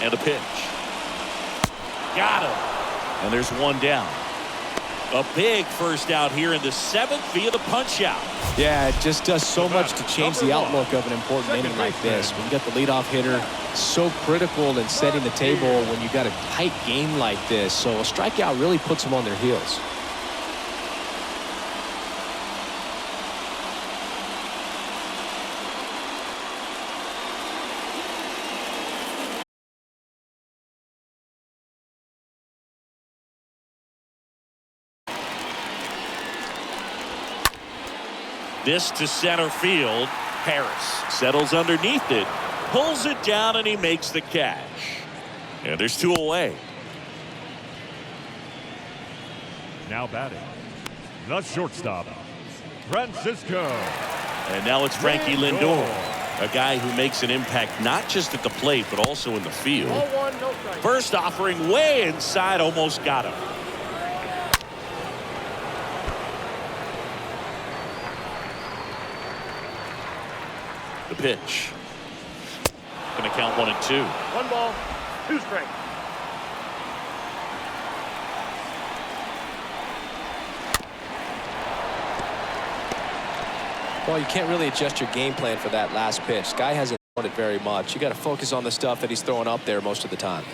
And a pitch. Got him. And there's one down. A big first out here in the 7th via the punch out. Yeah, it just does so much to change the outlook of an important inning like this. When you got the leadoff hitter, so critical in setting the table when you got a tight game like this. So a strikeout really puts them on their heels. This to center field. Harris settles underneath it, pulls it down, and he makes the catch. And there's 2 away. Now batting, the shortstop, Francisco. And now it's Frankie Lindor, a guy who makes an impact not just at the plate but also in the field. First offering way inside, almost got him. The pitch. Going to count 1 and 2. 1 ball, 2 strikes. Well, you can't really adjust your game plan for that last pitch. Guy hasn't thrown it very much. You got to focus on the stuff that he's throwing up there most of the time.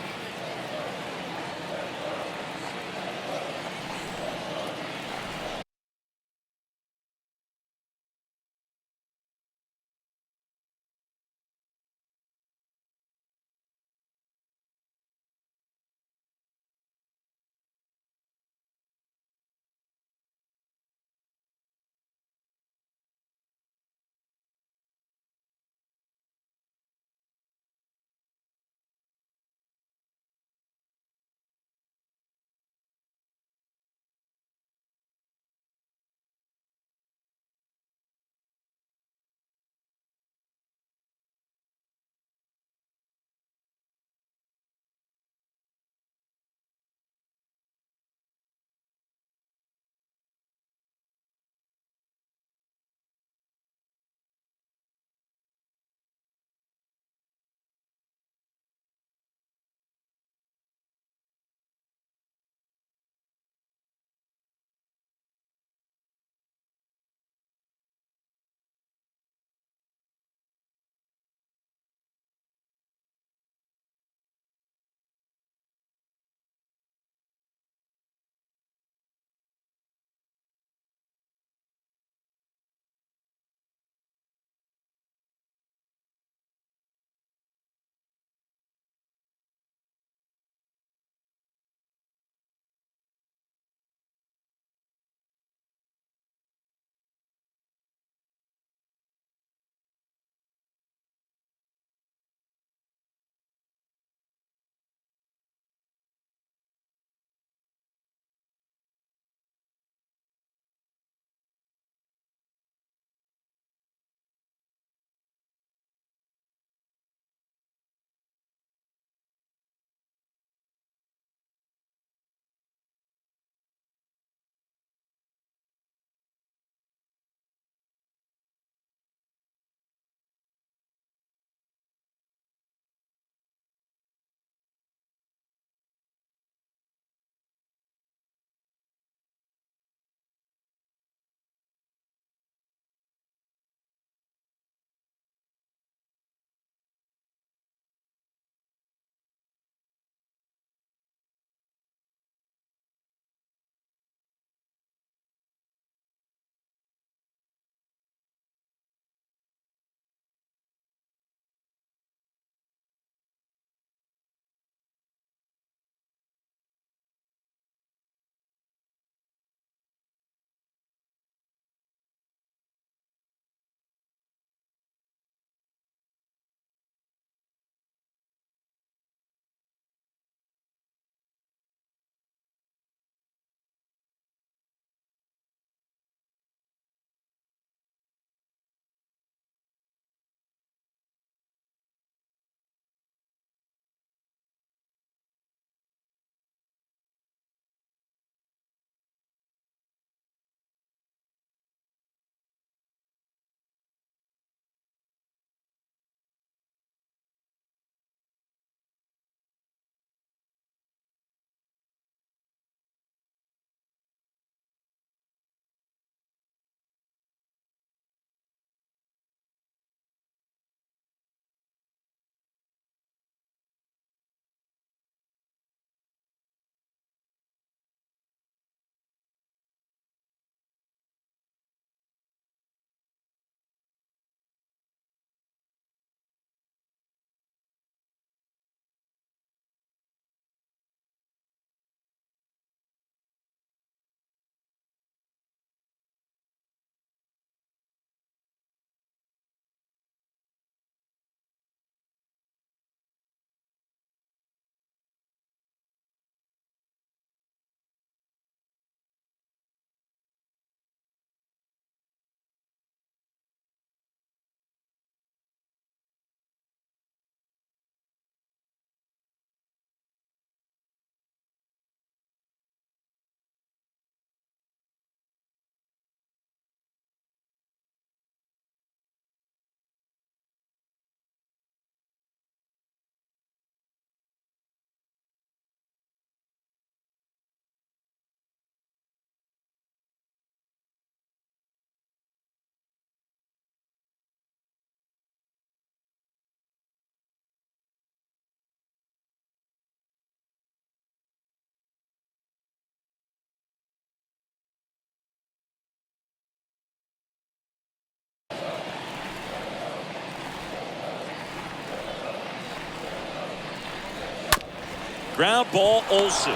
Ground ball, Olsen.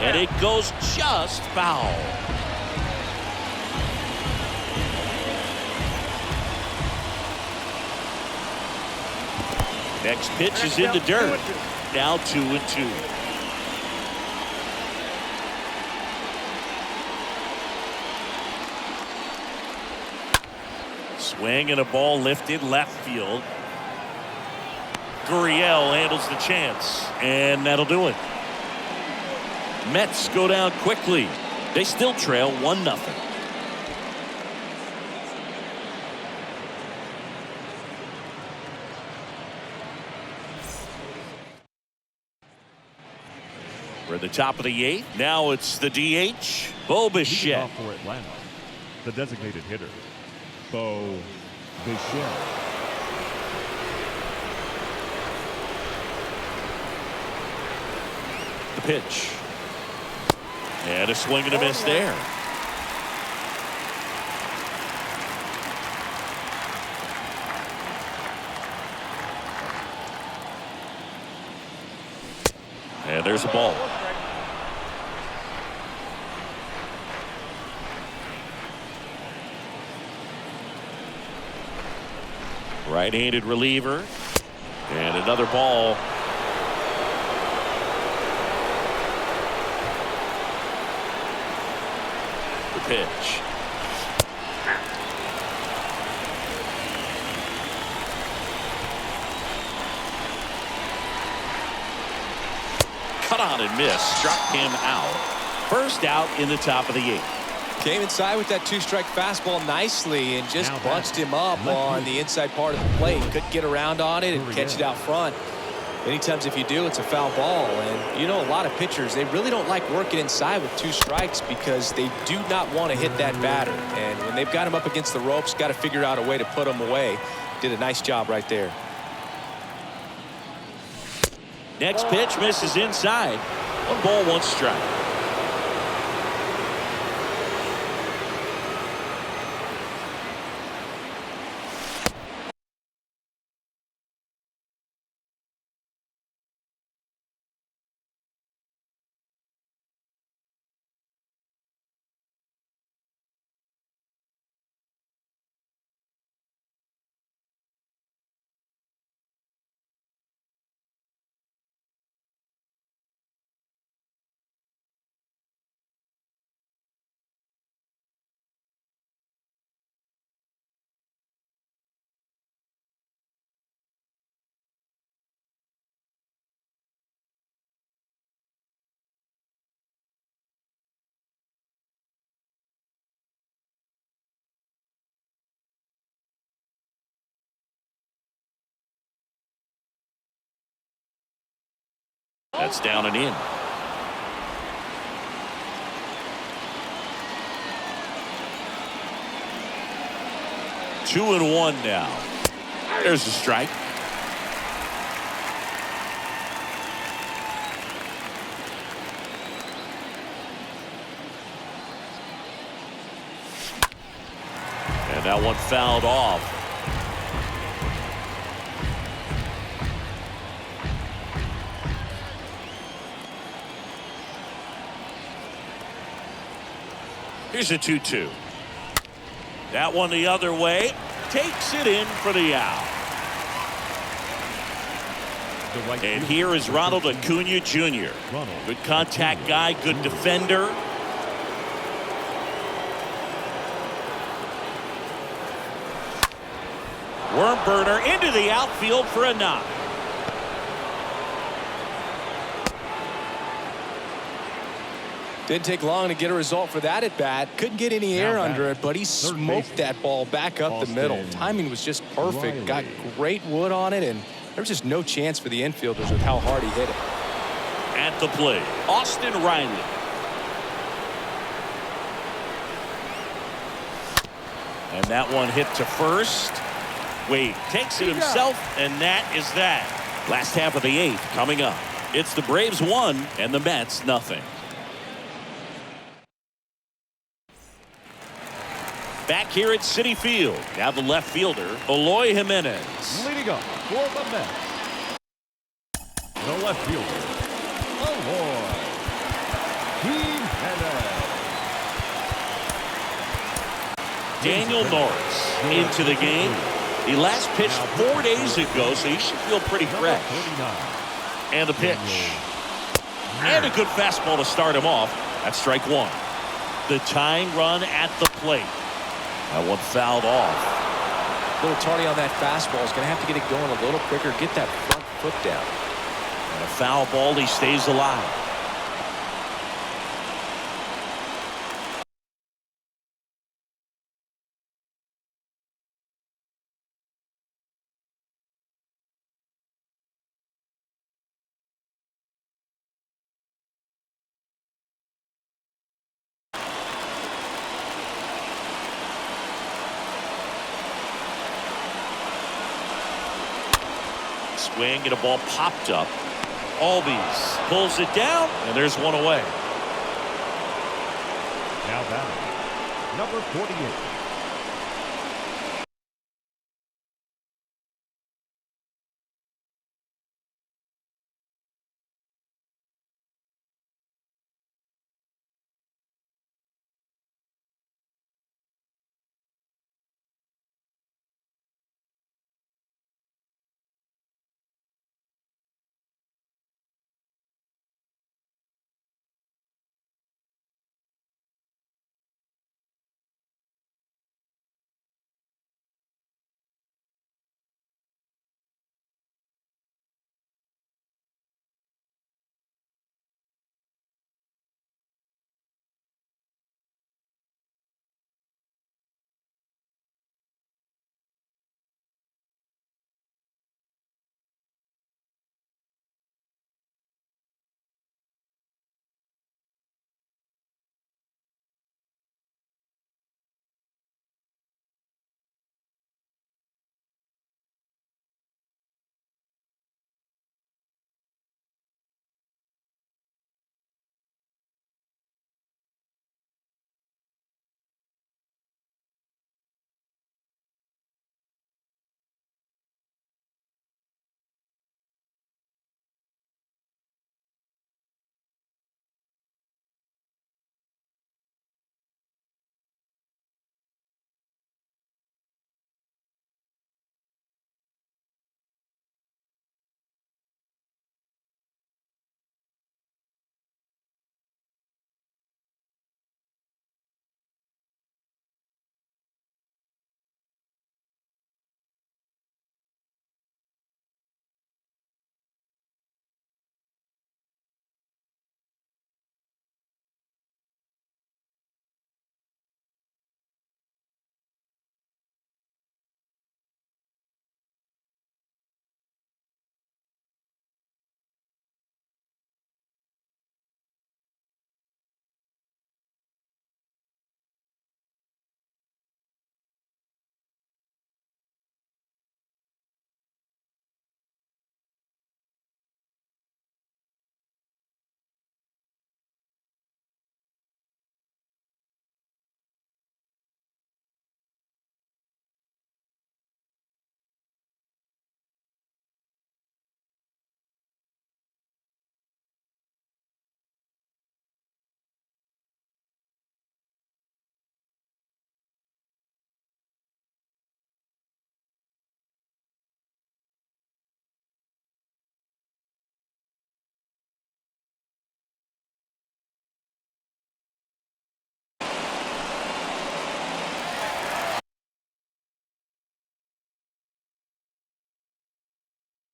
And it goes just foul. Next pitch is in the dirt. Now 2-2. Swing and a ball lifted left field. Gurriel handles the chance, and that'll do it. Mets go down quickly. They still trail 1-0. We're at the top of the 8th. Now it's the DH, Bo Bichette. Off for Atlanta, the designated hitter, Bo Bichette. The pitch. And a swing and a miss there. And there's a ball. Right-handed reliever. And another ball. The pitch. Cut on and missed. Struck him out. First out in the top of the 8th. Came inside with that 2-strike fastball nicely and just bunched him up on the inside part of the plate. Couldn't get around on it and catch it out front. Many times if you do, it's a foul ball. And you know, a lot of pitchers, they really don't like working inside with 2 strikes because they do not want to hit that batter. And when they've got him up against the ropes, got to figure out a way to put him away. Did a nice job right there. Next pitch misses inside. 1 ball, 1 strike. That's down and in. Two and 1 now. There's the strike. And that one fouled off. Here's a 2-2. That one the other way. Takes it in for the out. And here is Ronald Acuna Jr. Good contact guy, good defender. Worm burner into the outfield for a knock. Didn't take long to get a result for that at bat. Couldn't get any air under it, but he smoked that ball back up the middle. Timing was just perfect. Got great wood on it, and there was just no chance for the infielders with how hard he hit it. At the plate, Austin Riley. And that one hit to first. Wade takes it himself, and that is that. Last half of the 8th coming up. It's the Braves 1 and the Mets nothing. Back here at Citi Field. Now the left fielder, Eloy Jimenez. Leading up for the Mets, the left fielder, Aloy Jimenez. Daniel Norris into the game. He last pitched 4 days ago, so he should feel pretty fresh. And the pitch. And a good fastball to start him off. That's strike one. The tying run at the plate. That one fouled off. A little tardy on that fastball. Is going to have to get it going a little quicker. Get that front foot down. And a foul ball. He stays alive. Swing and a ball popped up. Albies pulls it down, and there's one away. Now batting, number 48.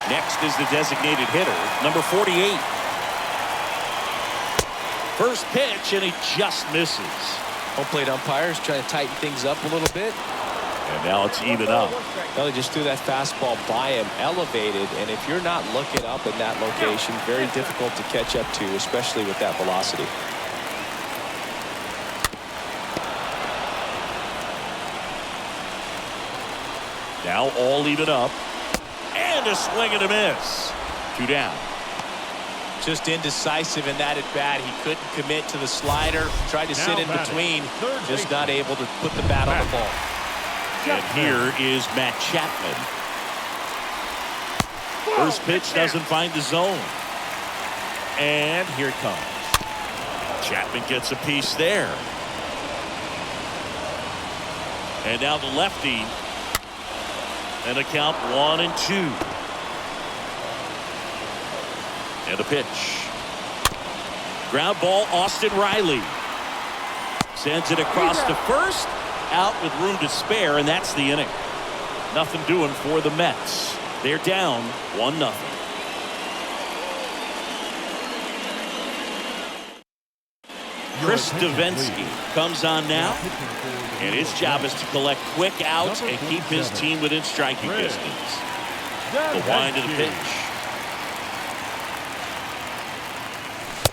Next is the designated hitter, number 48. First pitch, and he just misses. Home plate umpires trying to tighten things up a little bit. And now it's even up. Well, they just threw that fastball by him, elevated, and if you're not looking up in that location, very difficult to catch up to, especially with that velocity. Now all even up. And a swing and a miss. 2 down. Just indecisive in that at bat. He couldn't commit to the slider. Tried to sit in between. Just not able to put the bat on the ball. And here is Matt Chapman. First pitch doesn't find the zone. And here it comes. Chapman gets a piece there. And now the lefty. And the count 1-2. And the pitch. Ground ball, Austin Riley. Sends it across to first. Out with room to spare, and that's the inning. Nothing doing for the Mets. They're down 1-0. Chris Davinsky comes on now, and his job is to collect quick outs and keep his team within striking distance. The wind of the pitch.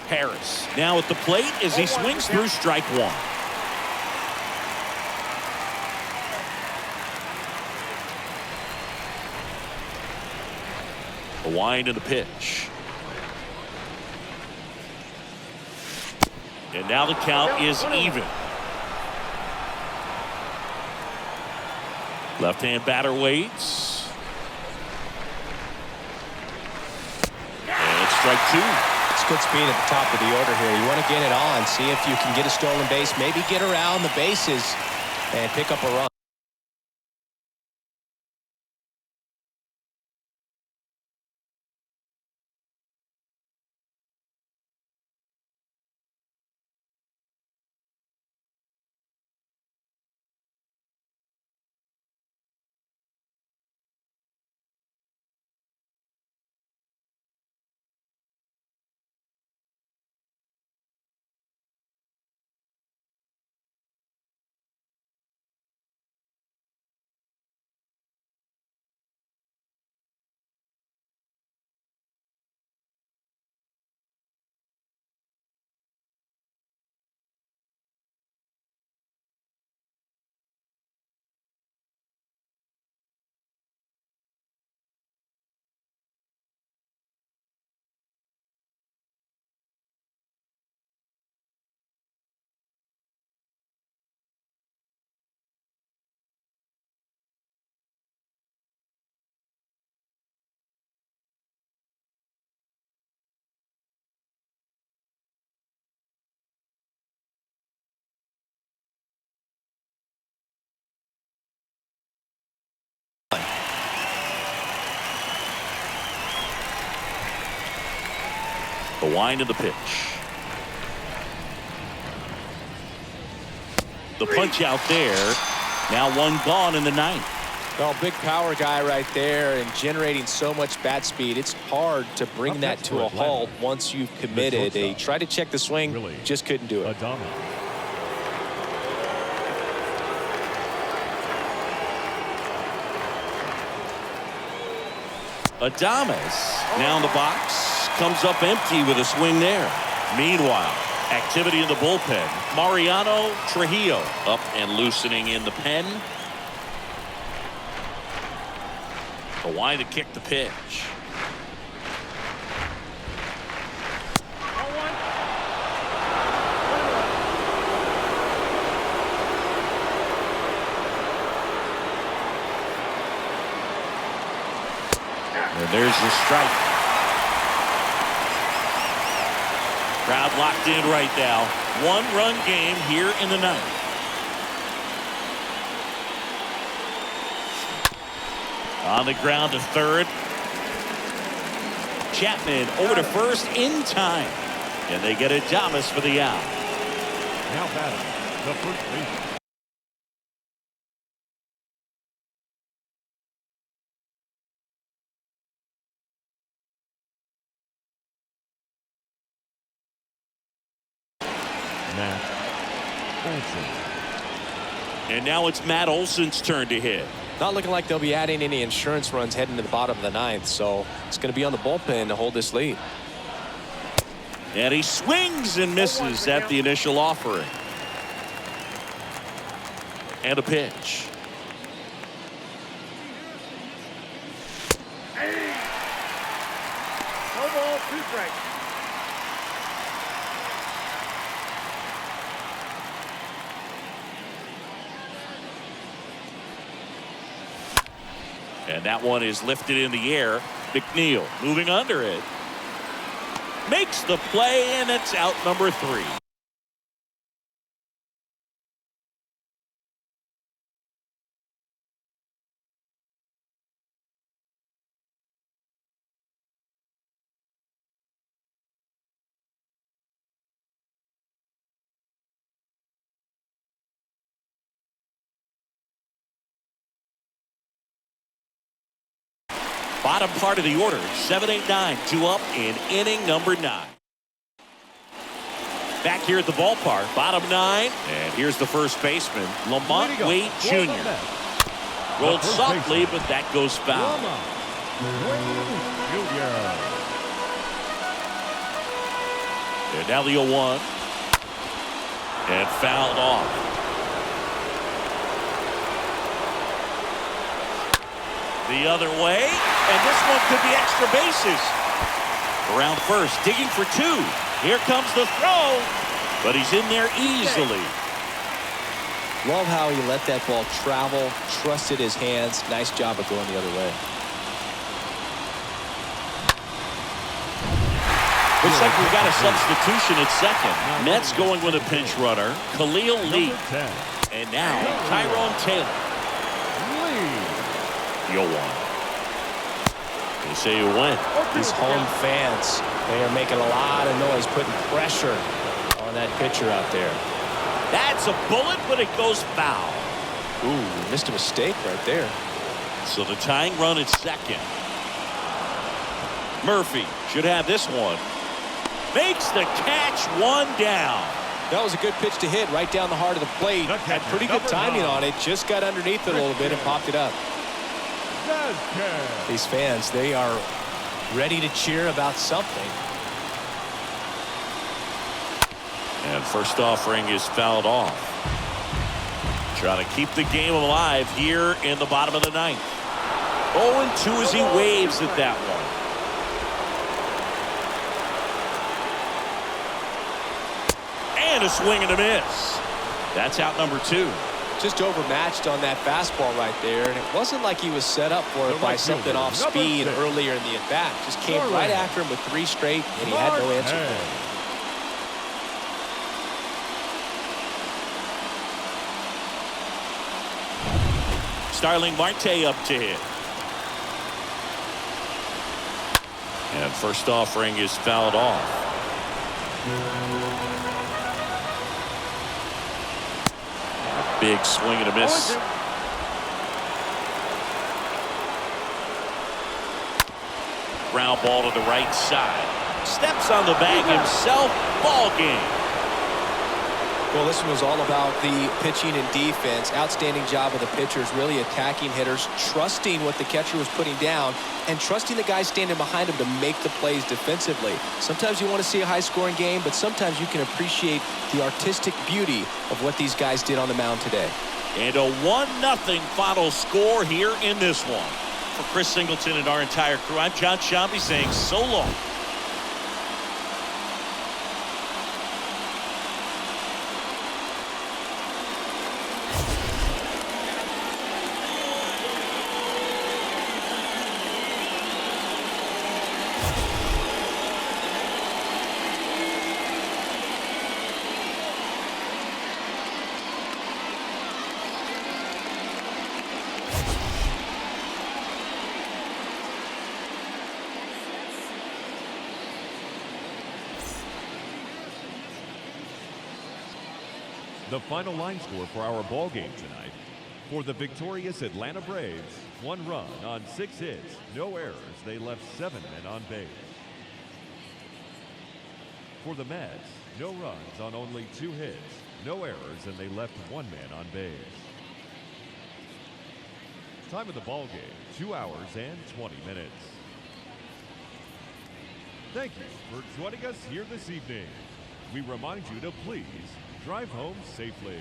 Harris now at the plate as he swings through strike one. The wind of the pitch. And now the count is even. Left-hand batter waits. And it's strike two. It's good speed at the top of the order here. You want to get it on, see if you can get a stolen base, maybe get around the bases and pick up a run. The wind of the pitch. The punch out there. Now one gone in the ninth. Well, big power guy right there and generating so much bat speed. It's hard to bring that to a halt once you've committed. They tried to check the swing, just couldn't do it. Adames now in the box. Comes up empty with a swing there. Meanwhile, activity in the bullpen. Mariano Trujillo up and loosening in the pen. The wind to kick the pitch. And there's the strike. Crowd locked in right now. One-run game here in the ninth. On the ground to third. Chapman over to first in time. And they get Adames for the out. Now batting, the first baseman. And now it's Matt Olson's turn to hit. Not looking like they'll be adding any insurance runs heading to the bottom of the ninth, so it's going to be on the bullpen to hold this lead. And he swings and misses at the initial offering. And a pitch. No ball, 2 strikes. And that one is lifted in the air. McNeil moving under it. makes the play, and it's out number 3. Bottom part of the order, 7, 8, 9, 2 up in inning number 9. Back here at the ballpark, bottom 9, and here's the first baseman, Lamont Wade Jr. Rolled softly, but that goes foul. And now the 0-1, and fouled off. The other way, and this one could be extra bases. Around first, digging for 2. Here comes the throw, but he's in there easily. Love how he let that ball travel, trusted his hands. Nice job of going the other way. Looks like we've got a substitution at second. Mets going with a pinch runner, Khalil Lee. And now Tyrone Taylor. You'll want. They say you win. These home fans, they are making a lot of noise, putting pressure on that pitcher out there. That's a bullet, but it goes foul. Ooh, missed a mistake right there. So the tying run at second. Murphy should have this one. Makes the catch, 1 down. That was a good pitch to hit right down the heart of the plate. Had pretty good timing on it. Just got underneath it a little bit and popped it up. These fans, they are ready to cheer about something. And first offering is fouled off. Trying to keep the game alive here in the bottom of the 9th. 0-2 as he waves at that one. And a swing and a miss. That's out number 2. Just overmatched on that fastball right there, and it wasn't like he was set up for it by something off speed earlier in the at-bat. Just came right after him with 3 straight, and he had no answer for it. Starling Marte up to hit. And first offering is fouled off. Big swing and a miss. Ground ball to the right side. Steps on the bag himself. Ball game. Well, this one was all about the pitching and defense. Outstanding job of the pitchers, really attacking hitters, trusting what the catcher was putting down, and trusting the guys standing behind him to make the plays defensively. Sometimes you want to see a high-scoring game, but sometimes you can appreciate the artistic beauty of what these guys did on the mound today. And a 1-0 final score here in this one. For Chris Singleton and our entire crew, I'm John Sciambi saying so long. The final line score for our ball game tonight. For the victorious Atlanta Braves, 1 run on 6 hits, no errors. They left 7 men on base. For the Mets, no runs on only 2 hits, no errors, and they left 1 man on base. Time of the ball game, 2 hours and 20 minutes. Thank you for joining us here this evening. We remind you to please drive home safely.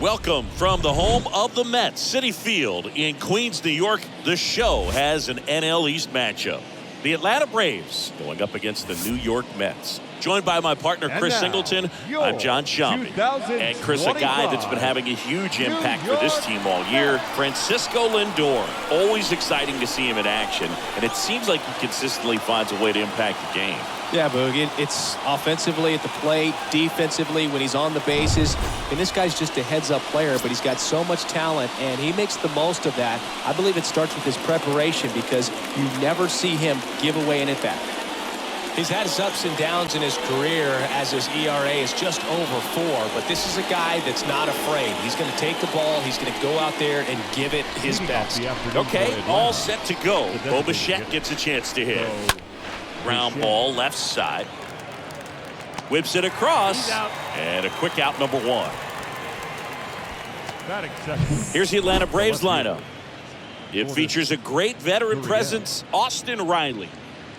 Welcome from the home of the Mets, Citi Field in Queens, New York. The show has an NL East matchup. The Atlanta Braves going up against the New York Mets. Joined by my partner, Chris Singleton, I'm John Sciambi. And Chris, a guy that's been having a huge impact for this team all year, Francisco Lindor. Always exciting to see him in action, and it seems like he consistently finds a way to impact the game. Yeah, Boog, it's offensively at the plate, defensively when he's on the bases. And this guy's just a heads-up player, but he's got so much talent, and he makes the most of that. I believe it starts with his preparation because you never see him give away an at-bat. He's had his ups and downs in his career as his ERA is just over 4, but this is a guy that's not afraid. He's going to take the ball. He's going to go out there and give it his best. Okay, all set to go. Bo Bichette gets a chance to hit. Ground ball left side. Whips it across. And a quick out, number 1. Here's the Atlanta Braves lineup. It features a great veteran presence, Austin Riley.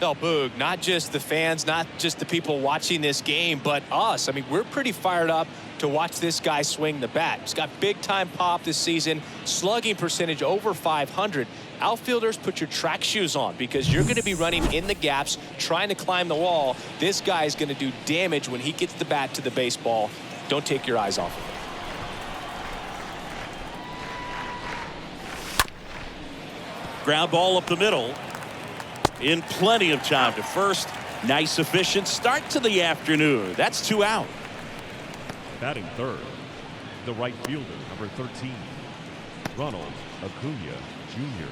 No, Boog, not just the fans, not just the people watching this game, but us. I mean, we're pretty fired up to watch this guy swing the bat. He's got big-time pop this season, slugging percentage over 500. Outfielders, put your track shoes on because you're going to be running in the gaps, trying to climb the wall. This guy is going to do damage when he gets the bat to the baseball. Don't take your eyes off of it. Ground ball up the middle. In plenty of time to first. Nice, efficient start to the afternoon. That's 2 out. Batting third, the right fielder, number 13, Ronald Acuna Jr.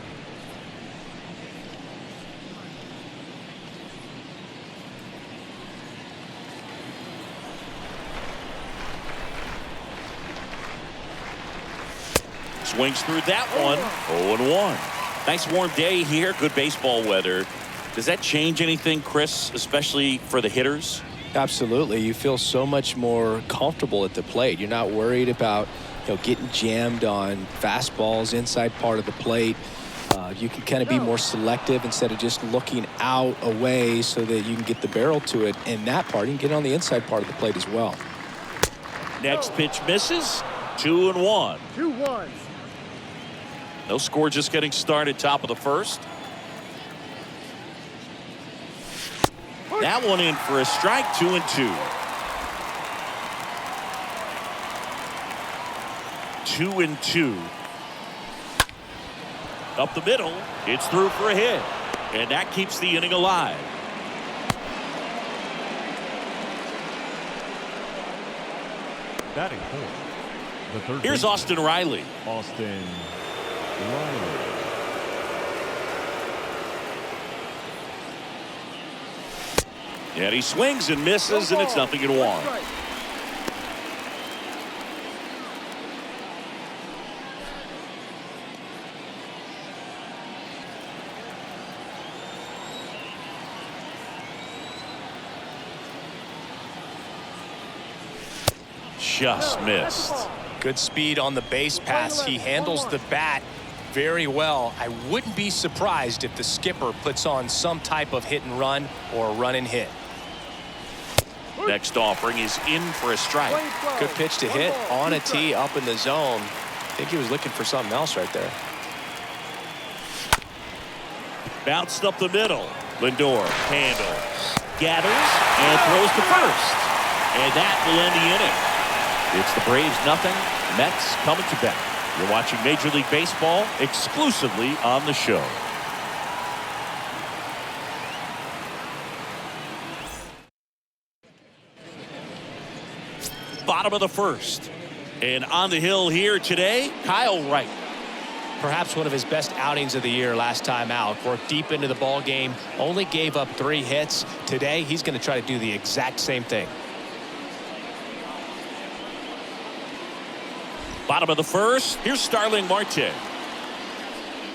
Swings through that one. 0-1. Nice warm day here. Good baseball weather. Does that change anything, Chris, especially for the hitters? Absolutely. You feel so much more comfortable at the plate. You're not worried about getting jammed on fastballs inside part of the plate. You can kind of be more selective instead of just looking out away so that you can get the barrel to it. And that part, you can get on the inside part of the plate as well. Next pitch misses. 2-1. 2-1. No score, just getting started, top of the first. That one in for a strike, 2-2. 2-2. Up the middle, it's through for a hit. And that keeps the inning alive. Batting fourth, the third. Here's Austin Riley. Austin Riley. And he swings and misses, and it's 0-1. Just missed. Good speed on the base pass. He handles the bat very well. I wouldn't be surprised if the skipper puts on some type of hit and run or run and hit. Next offering is in for a strike. Good pitch to hit on a tee up in the zone. I think he was looking for something else right there. Bounced up the middle. Lindor handles, gathers, and throws to first. And that will end the inning. It's the Braves 0, Mets coming to bat. You're watching Major League Baseball exclusively on the show. Bottom of the first. And on the hill here today, Kyle Wright. Perhaps one of his best outings of the year last time out. Worked deep into the ball game, only gave up 3 hits. Today, he's going to try to do the exact same thing. Bottom of the first, here's Starling Marte.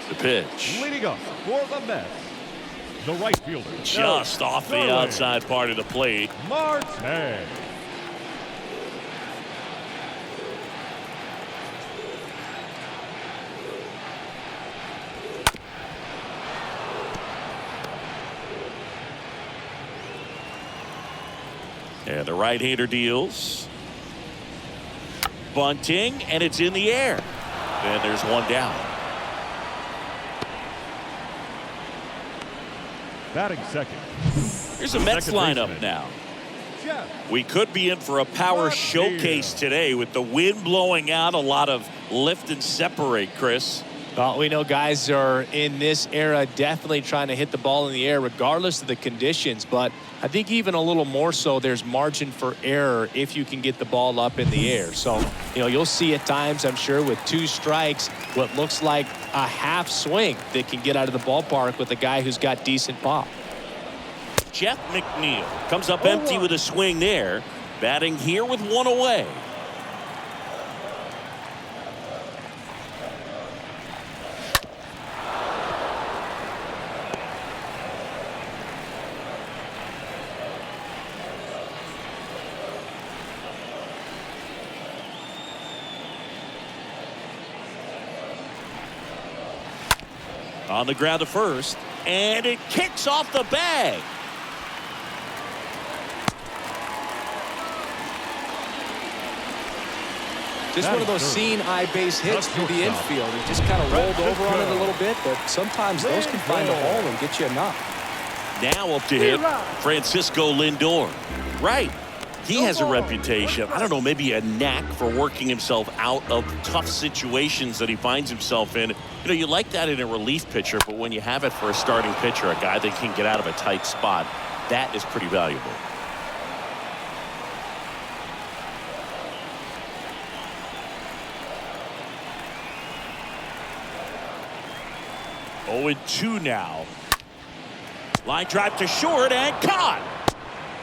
The pitch. Leading up for the Mets, the right fielder. Just off the outside part of the plate. Marte. And the right-hander deals. bunting, and it's in the air. And there's one down. Batting second. Here's a Mets lineup now. We could be in for a power showcase today with the wind blowing out, a lot of lift and separate, Chris. Well, we know guys are in this era definitely trying to hit the ball in the air regardless of the conditions, but I think even a little more so there's margin for error if you can get the ball up in the air. So, you'll see at times, I'm sure, with 2 strikes, what looks like a half swing that can get out of the ballpark with a guy who's got decent pop. Jeff McNeil comes up empty with a swing there, batting here with 1 away. On the ground to first, and it kicks off the bag. Just one of those seeing eye base hits through the infield. He just kind of rolled over on it a little bit, but sometimes those can find a hole and get you a knock. Now up to hit Francisco Lindor. Right. He has a reputation, I don't know, maybe a knack for working himself out of tough situations that he finds himself in. You like that in a relief pitcher, but when you have it for a starting pitcher, a guy that can get out of a tight spot, that is pretty valuable. Oh, 0-2 now. Line drive to short and caught.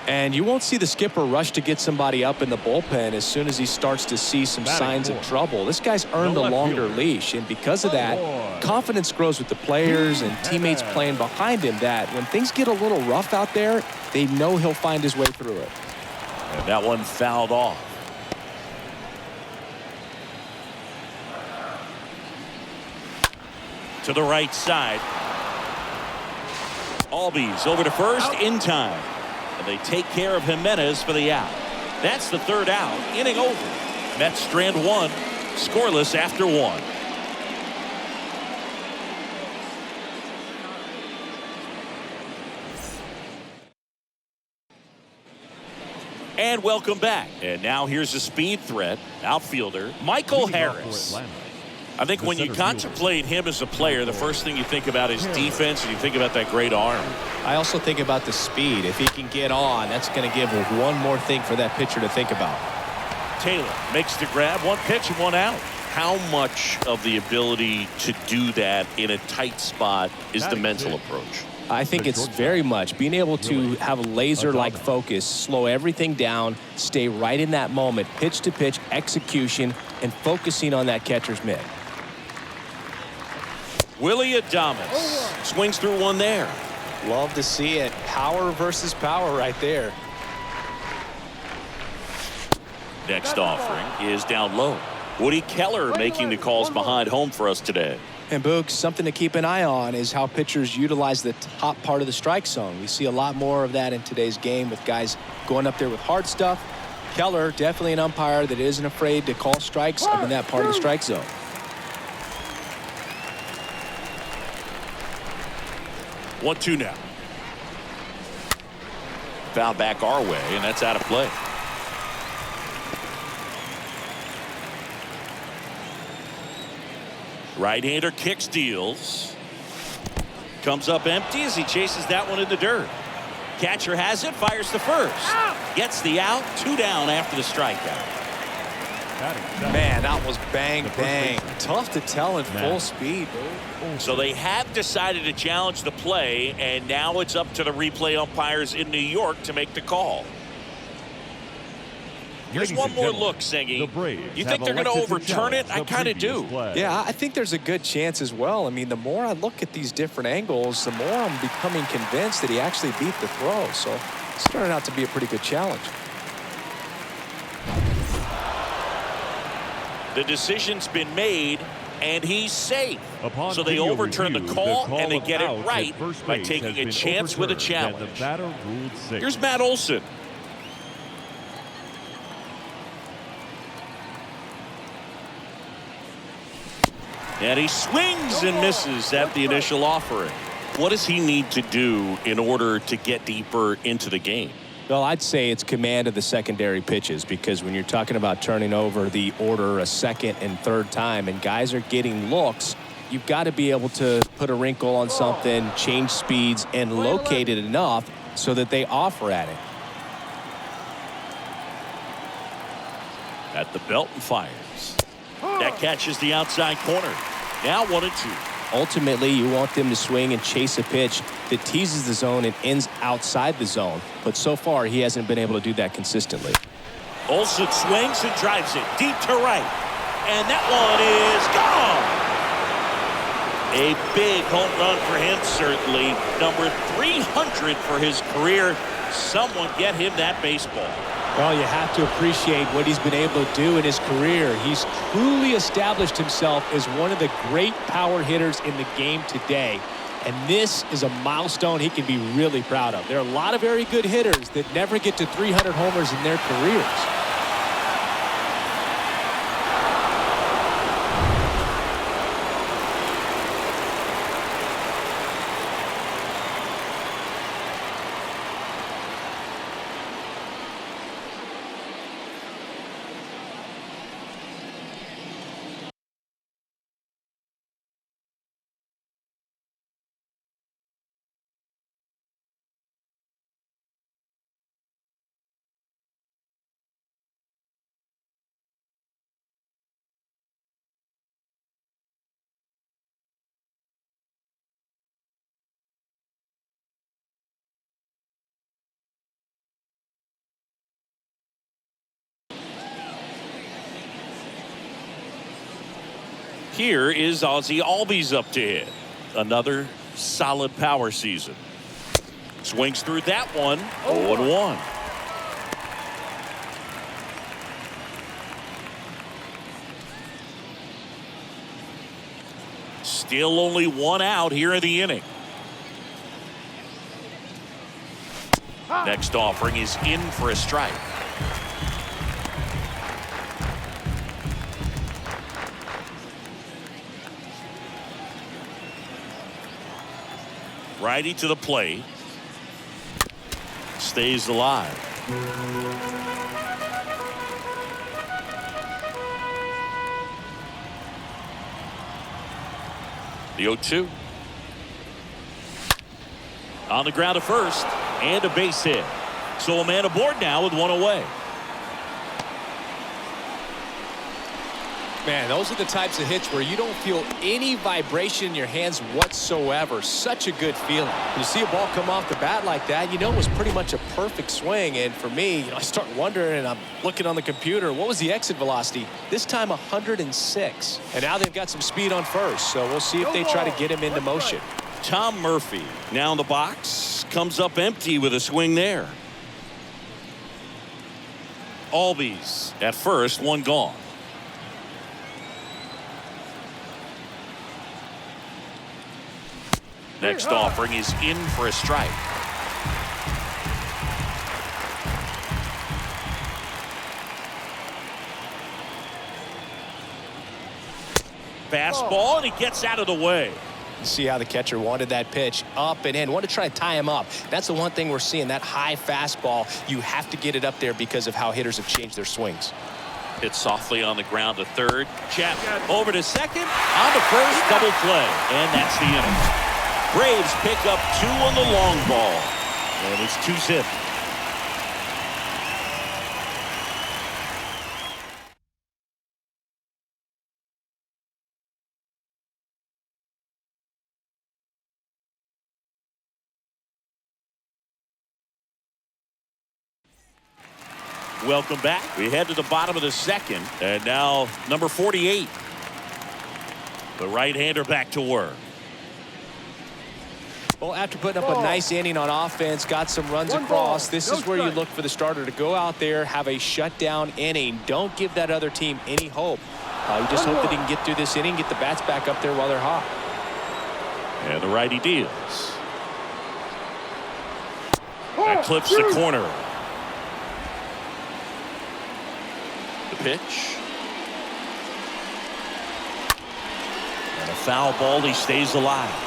And you won't see the skipper rush to get somebody up in the bullpen as soon as he starts to see some signs of trouble. This guy's earned a longer leash, and because of that, confidence grows with the players and teammates playing behind him that when things get a little rough out there, they know he'll find his way through it. And that one fouled off. To the right side. Albies over to first in time. And they take care of Jimenez for the out. That's the 3rd out. Inning over. Mets strand 1. Scoreless after 1. And welcome back. And now here's a speed threat. Outfielder Michael Harris. I think when you contemplate him as a player, the first thing you think about is defense, and you think about that great arm. I also think about the speed. If he can get on, that's going to give one more thing for that pitcher to think about. Taylor makes the grab, 1 pitch and 1 out. How much of the ability to do that in a tight spot is the mental approach? I think it's very much being able to have a laser-like focus, slow everything down, stay right in that moment, pitch-to-pitch execution, and focusing on that catcher's mitt. Willy Adames swings through one there. Love to see it. Power versus power right there. Next offering is down low. Woody Keller making the calls behind home for us today. And Boog, something to keep an eye on is how pitchers utilize the top part of the strike zone. We see a lot more of that in today's game with guys going up there with hard stuff. Keller, definitely an umpire that isn't afraid to call strikes up in that part of the strike zone. 1-2 now. Foul back our way, and that's out of play. Right-hander kicks, deals. Comes up empty as he chases that one in the dirt. Catcher has it, fires to first. Gets the out, 2 down after the strikeout. Man, that was bang, bang. Tough to tell in full speed. So they have decided to challenge the play, and now it's up to the replay umpires in New York to make the call. Here's one more look, Sengi. You think they're going to overturn it? I kind of do. Yeah, I think there's a good chance as well. I mean, the more I look at these different angles, the more I'm becoming convinced that he actually beat the throw. So it's turning out to be a pretty good challenge. The decision's been made, and he's safe. So they overturn the call, and they get it right by taking a chance with a challenge. Here's Matt Olson. And he swings and misses at the initial offering. What does he need to do in order to get deeper into the game? Well, I'd say it's command of the secondary pitches, because when you're talking about turning over the order a second and third time and guys are getting looks, you've got to be able to put a wrinkle on something, change speeds, and locate it enough so that they offer at it. At the belt and fires. That catches the outside corner. Now 1-2. Ultimately, you want them to swing and chase a pitch that teases the zone and ends outside the zone. But so far, he hasn't been able to do that consistently. Olson swings and drives it deep to right. And that one is gone. A big home run for him, certainly. Number 300 for his career. Someone get him that baseball. Well, you have to appreciate what he's been able to do in his career. He's truly established himself as one of the great power hitters in the game today. And this is a milestone he can be really proud of. There are a lot of very good hitters that never get to 300 homers in their careers. Here is Ozzie Albies up to hit. Another solid power season. Swings through that one. 0-1. Still only one out here in the inning. Next offering is in for a strike. Righty to the plate. Stays alive. The 0-2. On the ground to first. And a base hit. So a man aboard now with one away. Man, those are the types of hits where you don't feel any vibration in your hands whatsoever. Such a good feeling. When you see a ball come off the bat like that, you know it was pretty much a perfect swing. And for me, I start wondering, and I'm looking on the computer, what was the exit velocity? This time 106. And now they've got some speed on first, so we'll see if they try to get him into motion. Tom Murphy now in the box. Comes up empty with a swing there. Albies at first, one gone. Next offering is in for a strike. Fastball, and he gets out of the way. You see how the catcher wanted that pitch up and in. Wanted to try to tie him up. That's the one thing we're seeing, that high fastball. You have to get it up there because of how hitters have changed their swings. Hit softly on the ground to third. Chapman over to second. On to first, double play. And that's the inning. Braves pick up 2 on the long ball. And it's 2-zip. Welcome back. We head to the bottom of the second. And now number 48. The right-hander back to work. Well, after putting up a nice inning on offense, got some runs across, this is where you look for the starter to go out there, have a shutdown inning. Don't give that other team any hope. You just hope that he can get through this inning, get the bats back up there while they're hot. And the righty deals. That clips the corner. The pitch. foul ball. He stays alive.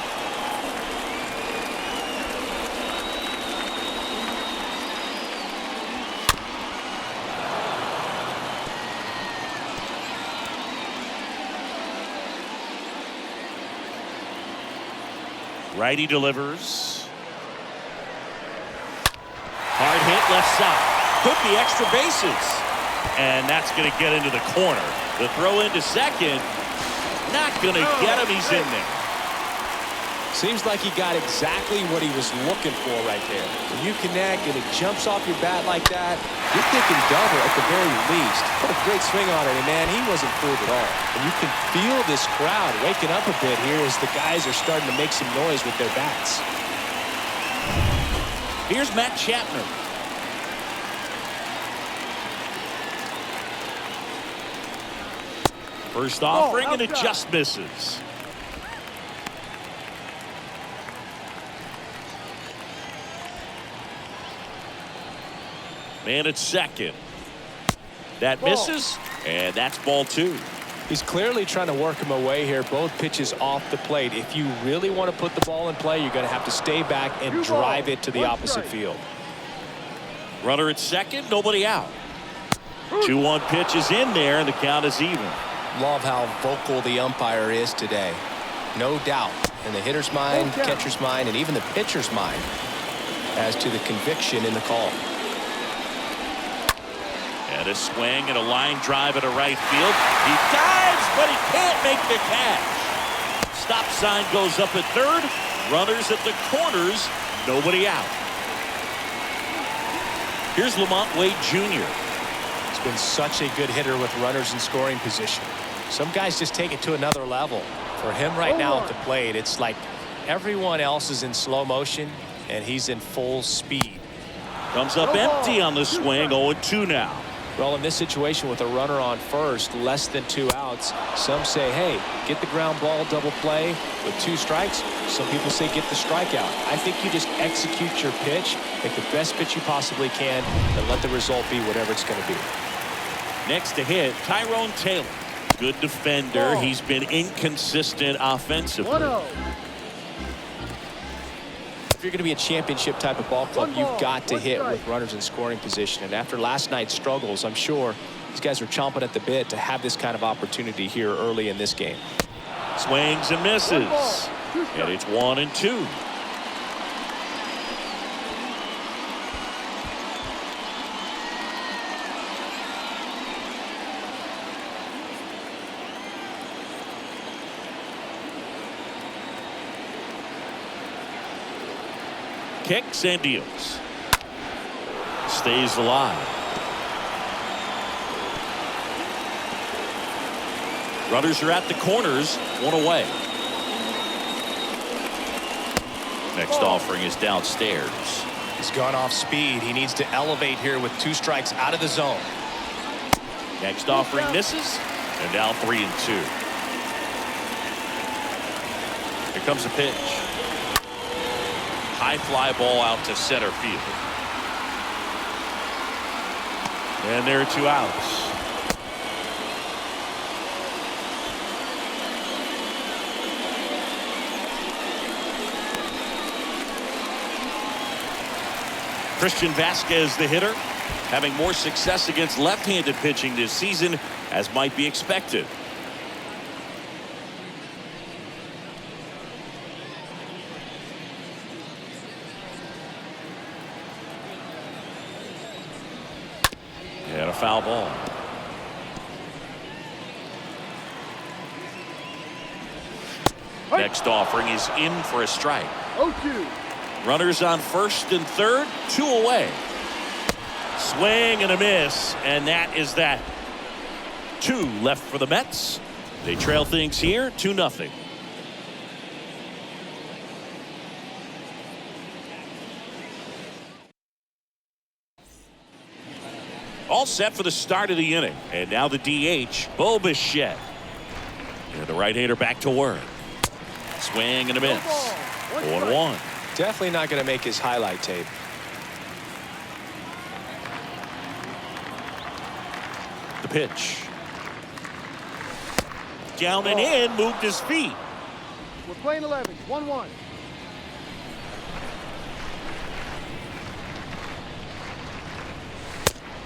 Righty delivers. Hard hit left side. Could be extra bases. And that's going to get into the corner. The throw into second. Not going to get him. He's in there. Seems like he got exactly what he was looking for right there. When you connect and it jumps off your bat like that, you're thinking double at the very least. Put a great swing on it, and man, he wasn't fooled at all. And you can feel this crowd waking up a bit here as the guys are starting to make some noise with their bats. Here's Matt Chapman. First offering, and it just misses. Man at second. That misses, and that's ball 2. He's clearly trying to work him away here. Both pitches off the plate. If you really want to put the ball in play, you're going to have to stay back and drive it to the opposite field. Runner at second, nobody out. 2-1 pitch is in there, and the count is even. Love how vocal the umpire is today. No doubt in the hitter's mind, catcher's mind, and even the pitcher's mind as to the conviction in the call. And a swing and a line drive at a right field. He dives, but he can't make the catch. Stop sign goes up at third. Runners at the corners. Nobody out. Here's Lamont Wade Jr. He's been such a good hitter with runners in scoring position. Some guys just take it to another level. For him right now at the plate, it's like everyone else is in slow motion, and he's in full speed. Comes up empty on the swing. 0-2 now. Well, in this situation with a runner on first, less than 2 outs, some say, hey, get the ground ball, double play with 2 strikes. Some people say get the strikeout. I think you just execute your pitch, make the best pitch you possibly can, and let the result be whatever it's going to be. Next to hit, Tyrone Taylor. Good defender. He's been inconsistent offensively. If you're going to be a championship type of ball club, you've got to hit with runners in scoring position. And after last night's struggles, I'm sure these guys are chomping at the bit to have this kind of opportunity here early in this game. Swings and misses. And it's 1-2. Kicks and deals. Stays alive. Runners are at the corners. 1 away. Next offering is downstairs. He's gone off speed. He needs to elevate here with 2 strikes out of the zone. Next offering misses. And now 3-2. Here comes a pitch. High fly ball out to center field. And there are 2 outs. Christian Vasquez, the hitter, having more success against left-handed pitching this season, as might be expected. And a foul ball. Next offering is in for a strike. 0-2. Runners on first and third, 2 away. Swing and a miss, and that is that. 2 left for the Mets. They trail things here 2-0. All set for the start of the inning. And now the DH, Bo Bichette. And the right-hander back to work. Swing and a miss. 1-1. Definitely not going to make his highlight tape. The pitch. Down and in, moved his feet. We're playing 11. 1-1.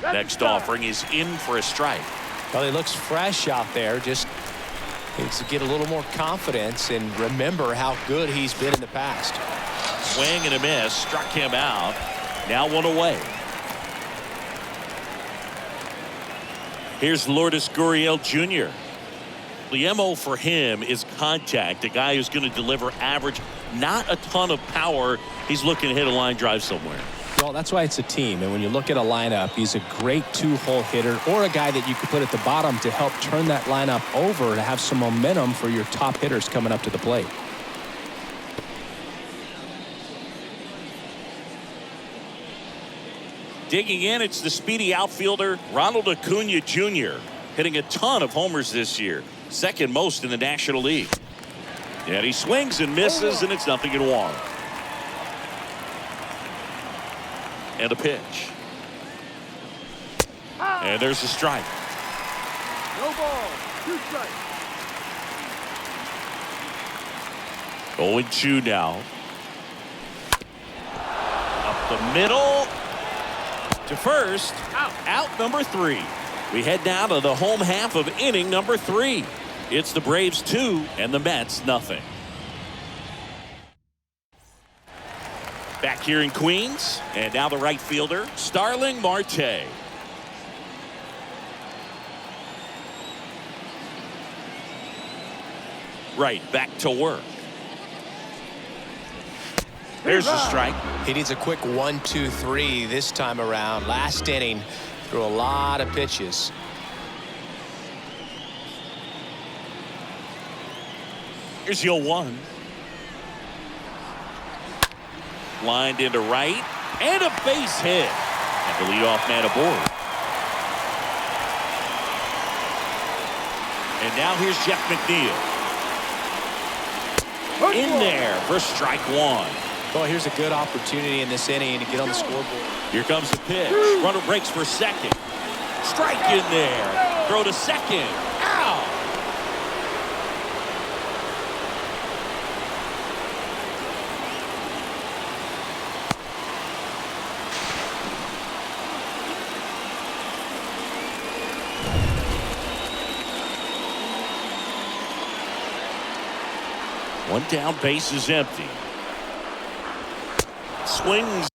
Next offering is in for a strike. Well, he looks fresh out there. Just needs to get a little more confidence and remember how good he's been in the past. Swing and a miss. Struck him out. Now one away. Here's Lourdes Gurriel Jr. The MO for him is contact. A guy who's going to deliver average, not a ton of power. He's looking to hit a line drive somewhere. Well, that's why it's a team. And when you look at a lineup, he's a great two-hole hitter or a guy that you could put at the bottom to help turn that lineup over to have some momentum for your top hitters coming up to the plate. Digging in, it's the speedy outfielder Ronald Acuna Jr. hitting a ton of homers this year. Second most in the National League. And he swings and misses, and it's 0-1. And a pitch. And there's a strike. No ball. 2 strikes. 0-2 now. Up the middle. To first. Out number 3. We head now to the home half of inning number 3. It's the Braves 2 and the Mets nothing. Back here in Queens, and now the right fielder, Starling Marte. Right, back to work. There's a strike. He needs a quick 1-2-3 this time around. Last inning, threw a lot of pitches. Here's 0-1. Lined into right, and a base hit. And the leadoff man aboard. And now here's Jeff McNeil. In there for strike 1. Well, here's a good opportunity in this inning to get on the scoreboard. Here comes the pitch. Runner breaks for second. Strike in there. Throw to second. Out. One down, base is empty. Swings.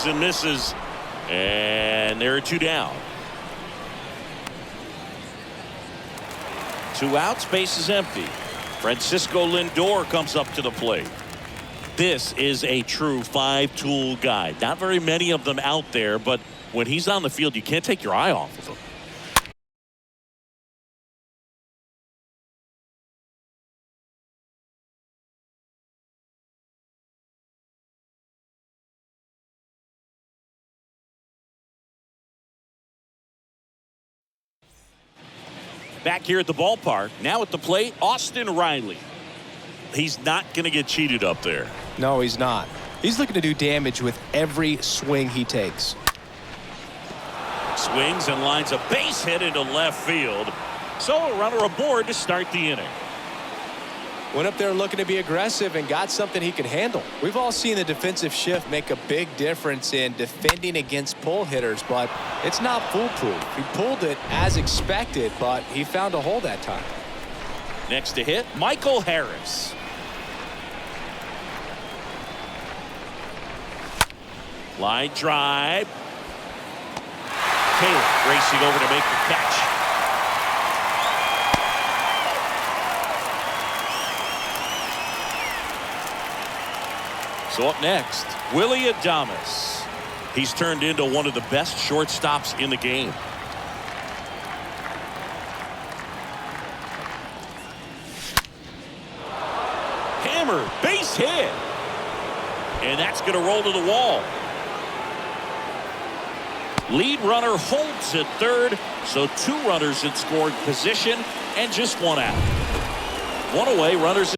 and misses. And there are 2 down. 2 outs, base is empty. Francisco Lindor comes up to the plate. This is a true 5-tool guy. Not very many of them out there, but when he's on the field, you can't take your eye off of him. Back here at the ballpark, now at the plate, Austin Riley. He's not going to get cheated up there. No, he's not. He's looking to do damage with every swing he takes. Swings and lines a base hit into left field. So a runner aboard to start the inning. Went up there looking to be aggressive and got something he could handle. We've all seen the defensive shift make a big difference in defending against pull hitters, but it's not foolproof. He pulled it as expected, but he found a hole that time. Next to hit, Michael Harris. Line drive. Taylor racing over to make the catch. So up next, Willy Adames. He's turned into one of the best shortstops in the game. Hammer, base hit. And that's going to roll to the wall. Lead runner holds at third, so 2 runners in scoring position and just 1 out. 1 away, runners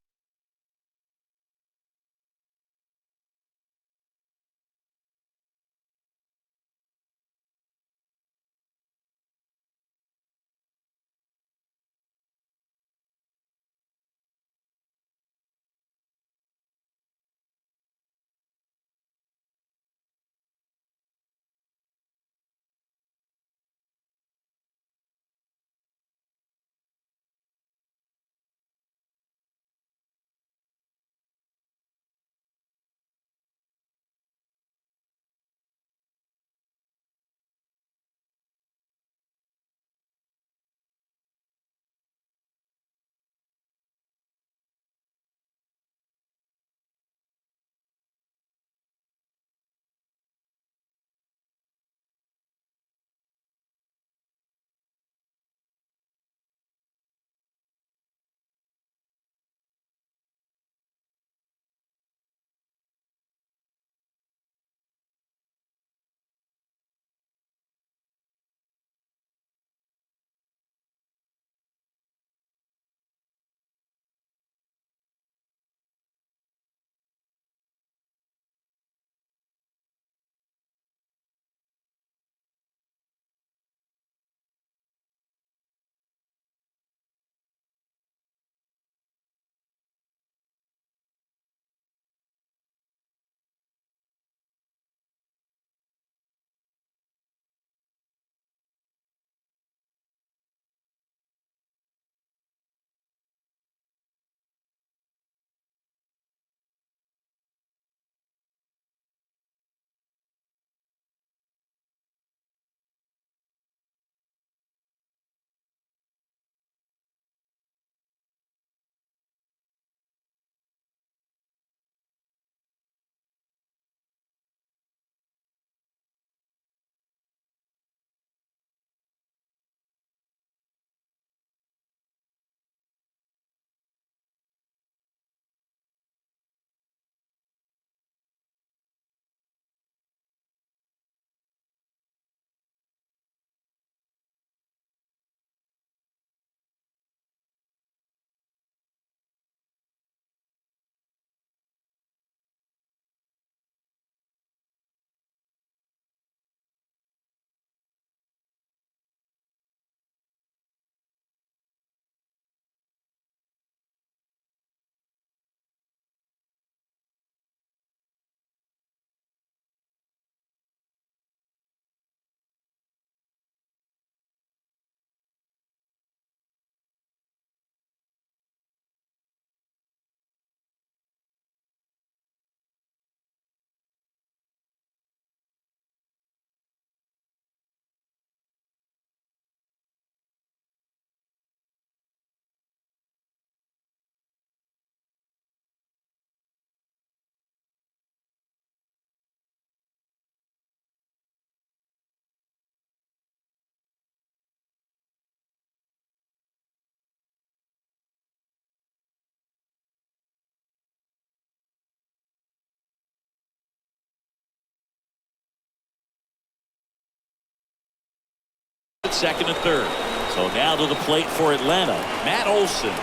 second and third. So now to the plate for Atlanta, Matt Olson.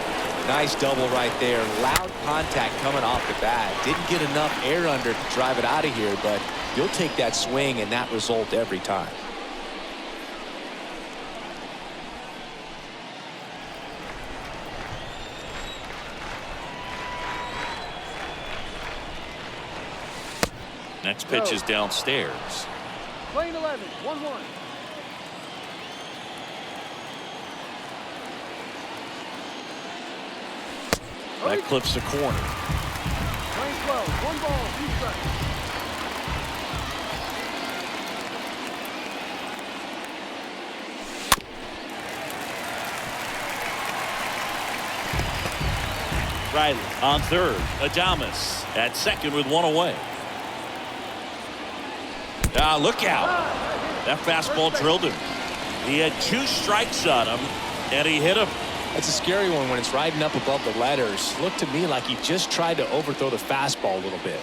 Nice double right there. Loud contact coming off the bat. Didn't get enough air under to drive it out of here, but you'll take that swing and that result every time. Next pitch is downstairs. Lane 11, 1-1. That clips the corner. Lane 12, 1 ball, 2 strikes. Riley on third. Adames at second with 1 away. Look out. That fastball drilled him. He had 2 strikes on him, and he hit him. That's a scary one when it's riding up above the letters. Looked to me like he just tried to overthrow the fastball a little bit.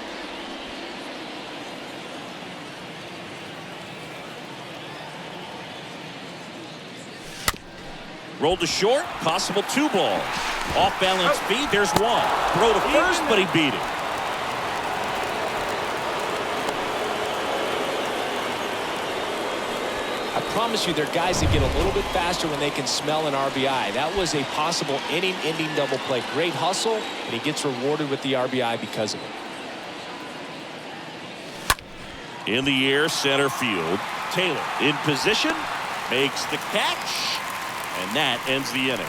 Rolled to short. Possible 2 balls. Off balance feed. There's 1. Throw to first, but he beat it. I promise you, they're guys that get a little bit faster when they can smell an RBI. That was a possible inning-ending double play. Great hustle, and he gets rewarded with the RBI because of it. In the air, center field. Taylor in position, makes the catch, and that ends the inning.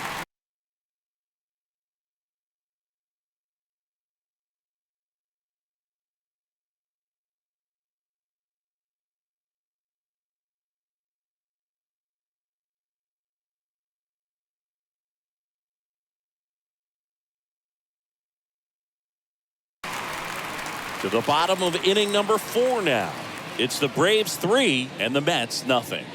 To the bottom of inning number 4 now. It's the Braves 3 and the Mets nothing.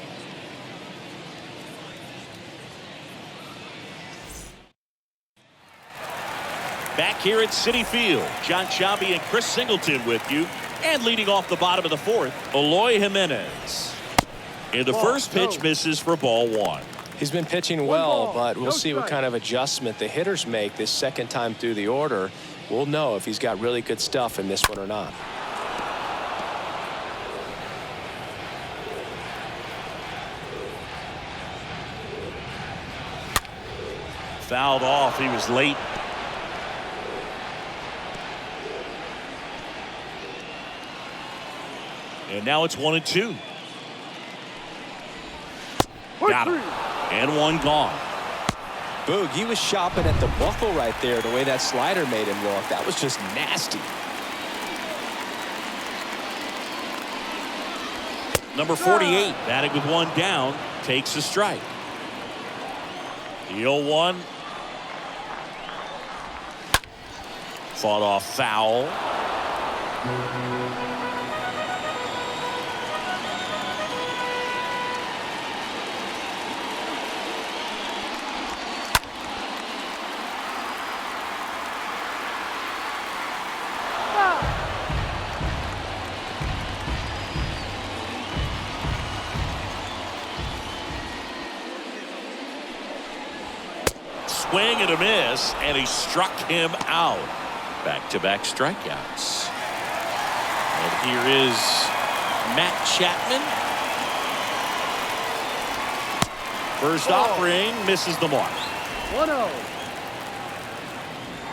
Back here at Citi Field, John Sciambi and Chris Singleton with you. And leading off the bottom of the 4th, Eloy Jimenez. And the first pitch misses for ball 1. He's been pitching well, but we'll see what kind of adjustment the hitters make this second time through the order. We'll know if he's got really good stuff in this one or not. Fouled off. He was late. And now it's 1-2. Got him. And 1 gone. Boog, he was shopping at the buckle right there, the way that slider made him look. That was just nasty. Number 48, batting with 1 down, takes a strike. The 0-1. Fought off foul. Swing and a miss, and he struck him out. Back-to-back strikeouts. And here is Matt Chapman. First offering misses the mark. 1-0.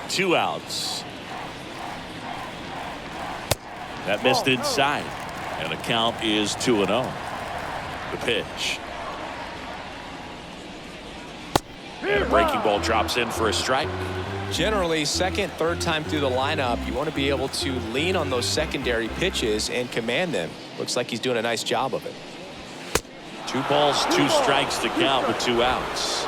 2 outs. That missed inside, and the count is 2-0. The pitch. And a breaking ball drops in for a strike. Generally, second, third time through the lineup, you want to be able to lean on those secondary pitches and command them. Looks like he's doing a nice job of it. 2 balls, 2 strikes to count with 2 outs.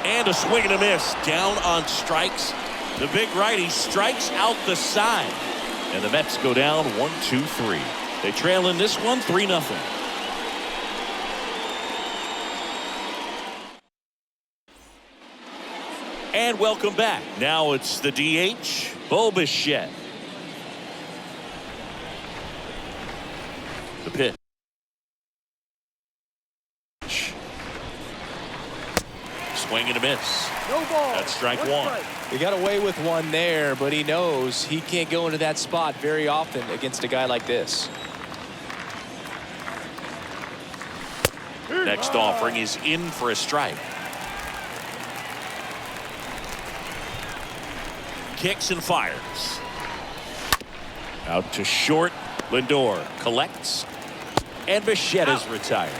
And a swing and a miss. Down on strikes. The big righty strikes out the side. And the Mets go down 1-2-3. They trail in this one 3-0. And welcome back. Now it's the DH, Bo Bichette. The pitch. Swing and a miss. No ball. That's strike one. Strike. He got away with one there, but he knows he can't go into that spot very often against a guy like this. Next offering is in for a strike. Kicks and fires. Out to short. Lindor collects. And Bichetta's retired.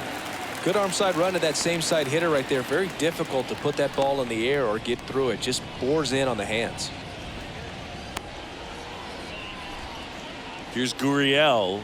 Good arm side run to that same side hitter right there. Very difficult to put that ball in the air or get through it. Just bores in on the hands. Here's Gurriel.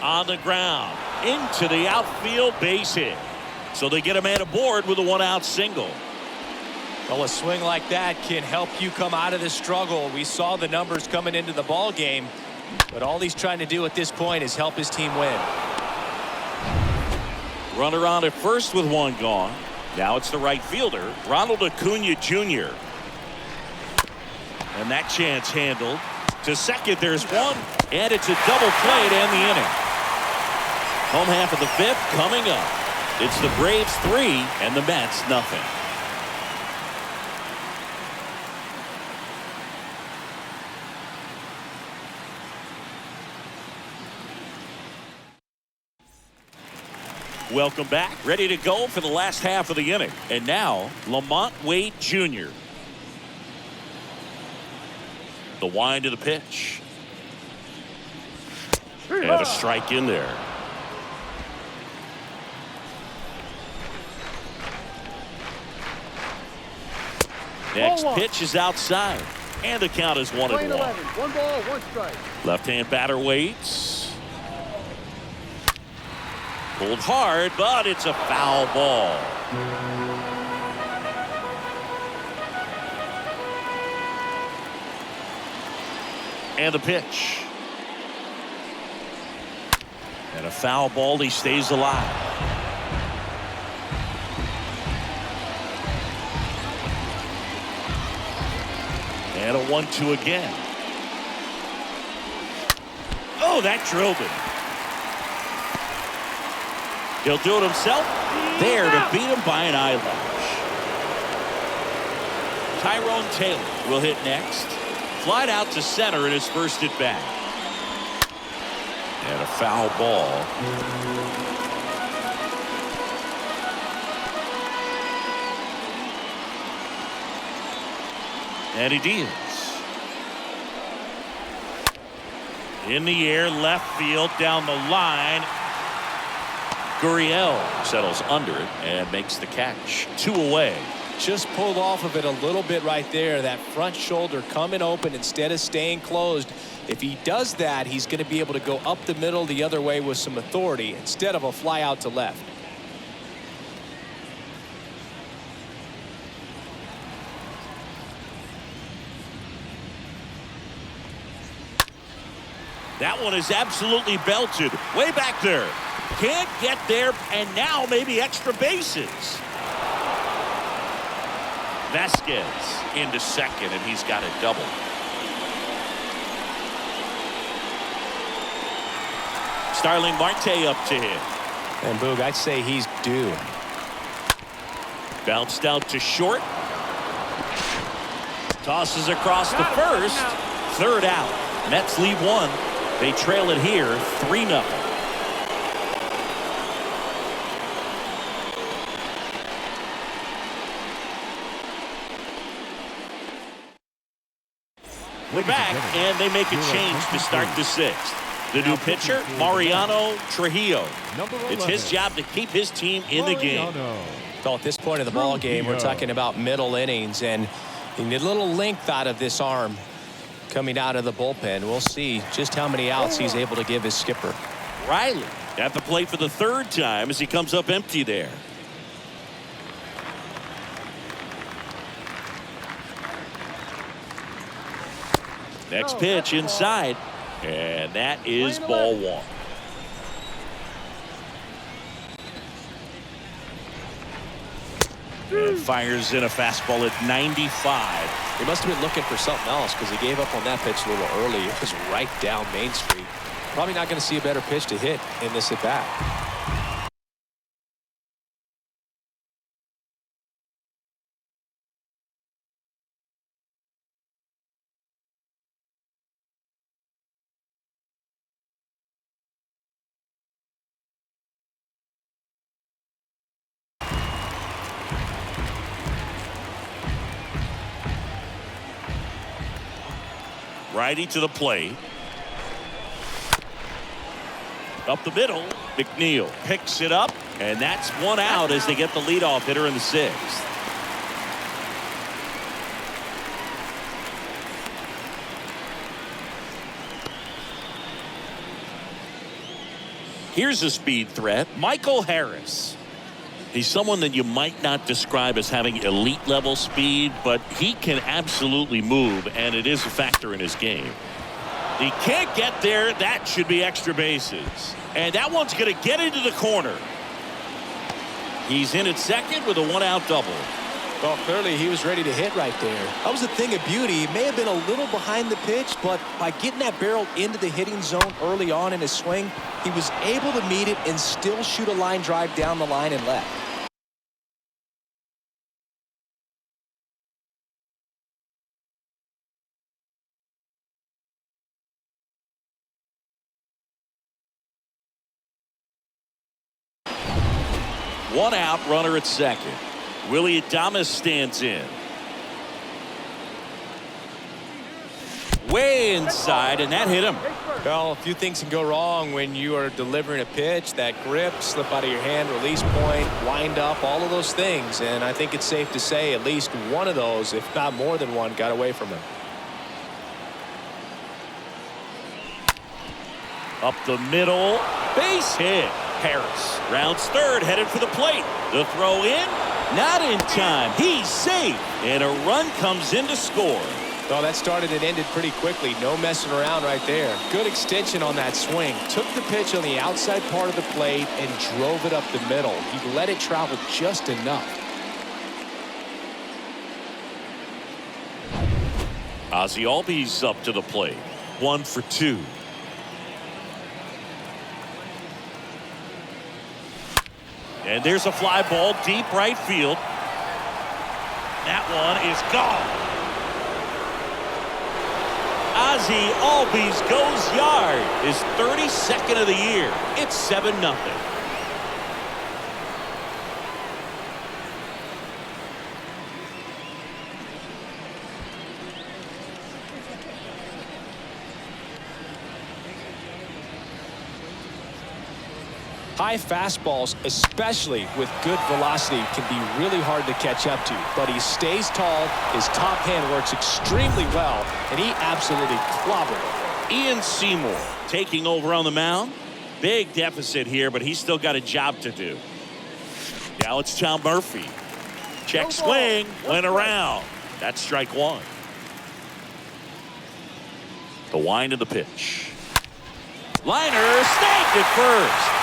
On the ground into the outfield base hit. So they get a man aboard with a 1-out single. Well, a swing like that can help you come out of this struggle. We saw the numbers coming into the ball game, but all he's trying to do at this point is help his team win. Runner on at first with one gone. Now it's the right fielder, Ronald Acuna Jr. And that chance handled. To second, there's one, and it's a double play to end the inning. Home half of the fifth coming up. It's the Braves 3 and the Mets nothing. Welcome back. Ready to go for the last half of the inning. And now, Lamont Wade Jr. The wind of the pitch. And a strike in there. Next pitch is outside. And the count is 1-1. 1 ball, 1 strike. Left-hand batter waits. Pulled hard, but it's a foul ball. And the pitch. And a foul ball. He stays alive. And a 1-2 again. Oh, that drilled him. He'll do it himself. There to beat him by an eyelash. Tyrone Taylor will hit next. Flied out to center in his first at bat. And a foul ball. And he deals. In the air, left field, down the line. Gurriel settles under it and makes the catch. 2 away. Just pulled off of it a little bit right there. That front shoulder coming open instead of staying closed. If he does that, he's going to be able to go up the middle the other way with some authority instead of a fly out to left. That one is absolutely belted. Way back there. Can't get there, and now maybe extra bases. Vasquez into second, and he's got a double. Starling Marte up to him. And Boog, I'd say he's due. Bounced out to short. Tosses across the first. Third out. Mets lead one. They trail it here 3-0. We're back, and they make a change to start the sixth. The new pitcher, Mariano Trujillo. It's his job to keep his team in the game. So at this point of the ball game, we're talking about middle innings, and you need a little length out of this arm coming out of the bullpen. We'll see just how many outs he's able to give his skipper. Riley at the plate for the third time as he comes up empty there. Next pitch inside, and that is ball one. And fires in a fastball at 95. He must have been looking for something else because he gave up on that pitch a little early. It was right down Main Street. Probably not going to see a better pitch to hit in this at bat. Righty to the plate. Up the middle. McNeil picks it up, and that's one out as they get the leadoff hitter in the sixth. Here's a speed threat, Michael Harris. He's someone that you might not describe as having elite level speed, but he can absolutely move, and it is a factor in his game. He can't get there. That should be extra bases. And that one's going to get into the corner. He's in at second with a one-out double. Well, clearly he was ready to hit right there. That was the thing of beauty. He may have been a little behind the pitch, but by getting that barrel into the hitting zone early on in his swing, he was able to meet it and still shoot a line drive down the line and left. One out, runner at second. Willie Adames stands in. Way inside, and that hit him. Well, a few things can go wrong when you are delivering a pitch. That grip, slip out of your hand, release point, wind up, all of those things. And I think it's safe to say at least one of those, if not more than one, got away from him. Up the middle, base hit. Harris rounds third, headed for the plate. The throw in, not in time. He's safe, and a run comes in to score. Well, that started and ended pretty quickly. No messing around right there. Good extension on that swing. Took the pitch on the outside part of the plate and drove it up the middle. He let it travel just enough. Ozzie Albies up to the plate. 1 for 2. And there's a fly ball deep right field. That one is gone. Ozzie Albies goes yard. His 32nd of the year. It's 7-0. High fastballs, especially with good velocity, can be really hard to catch up to. But he stays tall, his top hand works extremely well, and he absolutely clobbered. Ian Seymour taking over on the mound. Big deficit here, but he's still got a job to do. Now it's Tom Murphy. Check swing, went around. That's strike one. The wind of the pitch. Liner snagged at first.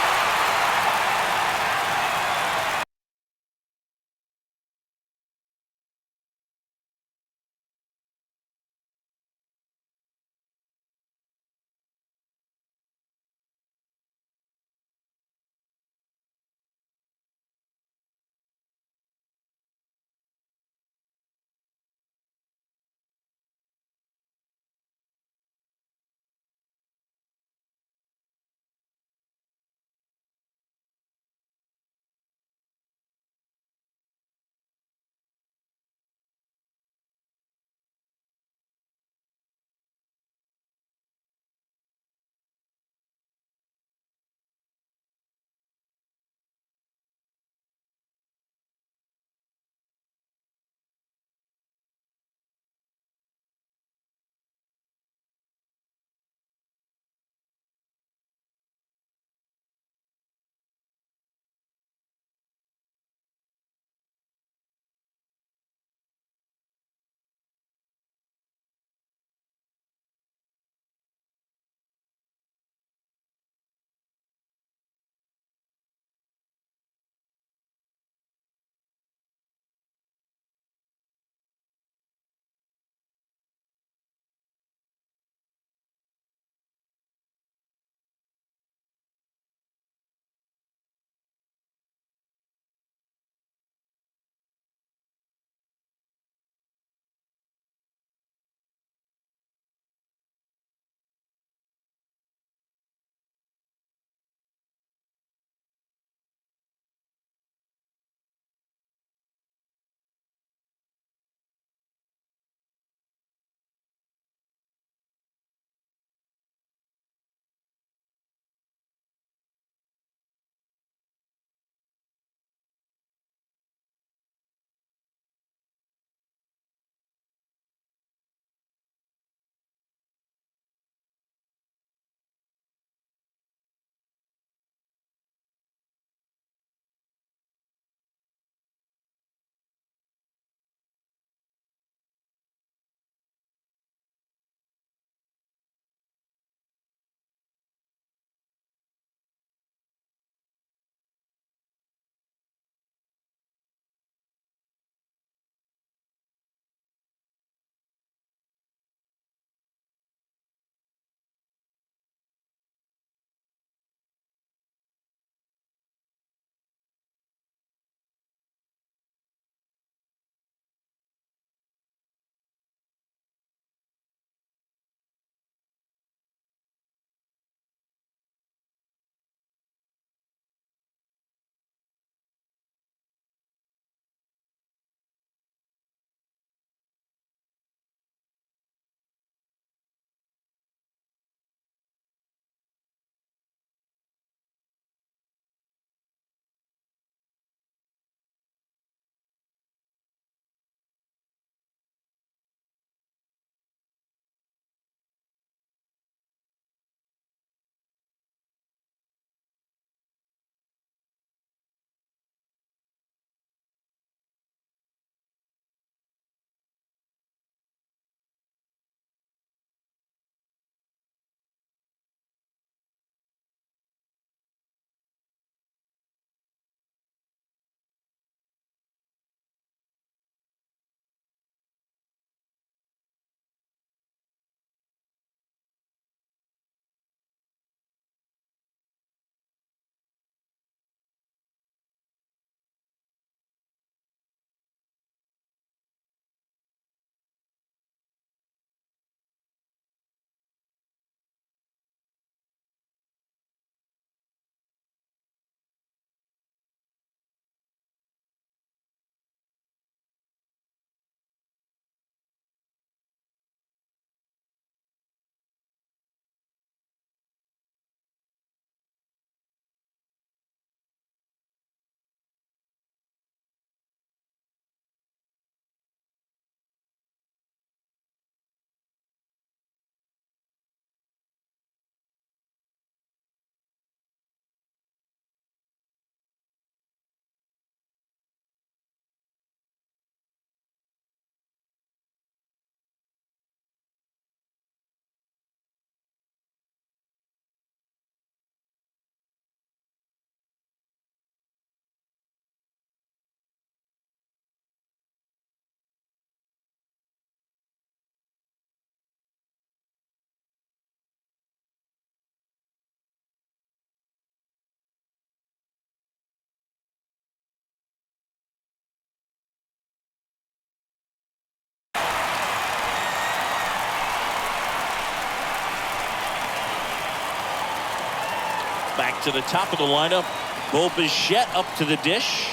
back to the top of the lineup. Bo Bichette up to the dish.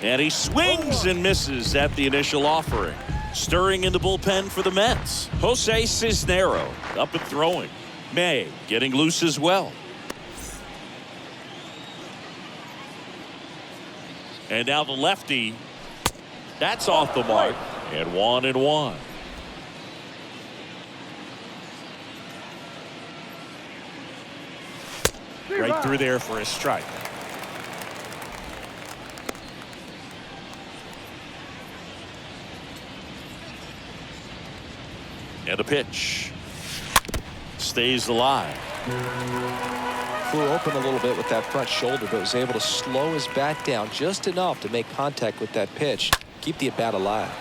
And he swings and misses at the initial offering. Stirring in the bullpen for the Mets, Jose Cisnero up and throwing. May getting loose as well. And now the lefty. That's off the mark. And 1-1. Right through there for a strike. And a pitch. Stays alive. Flew open a little bit with that front shoulder, but was able to slow his bat down just enough to make contact with that pitch. Keep the at-bat alive.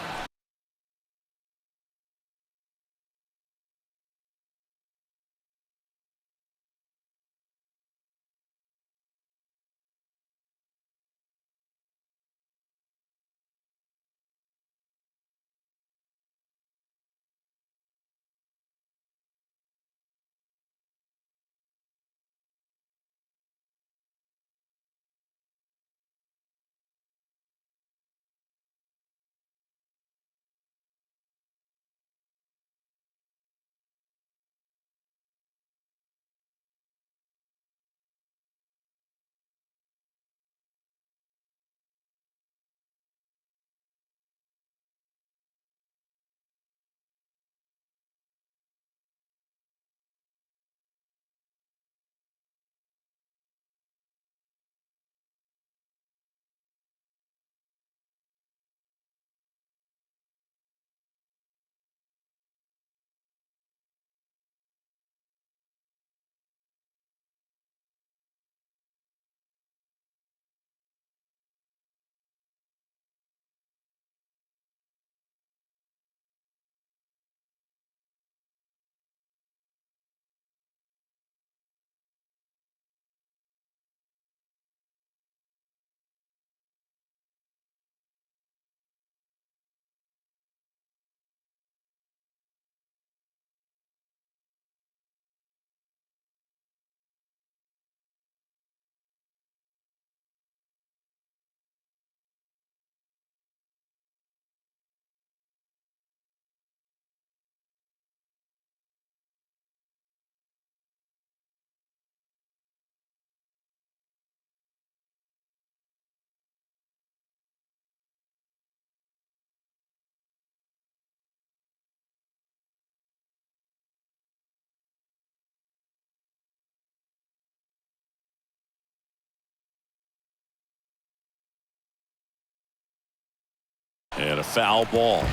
And a foul ball.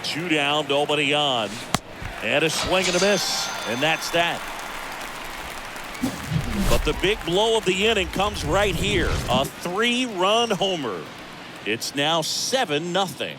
2 down, nobody on. And a swing and a miss. And that's that. But the big blow of the inning comes right here. A 3-run homer. It's now 7-0.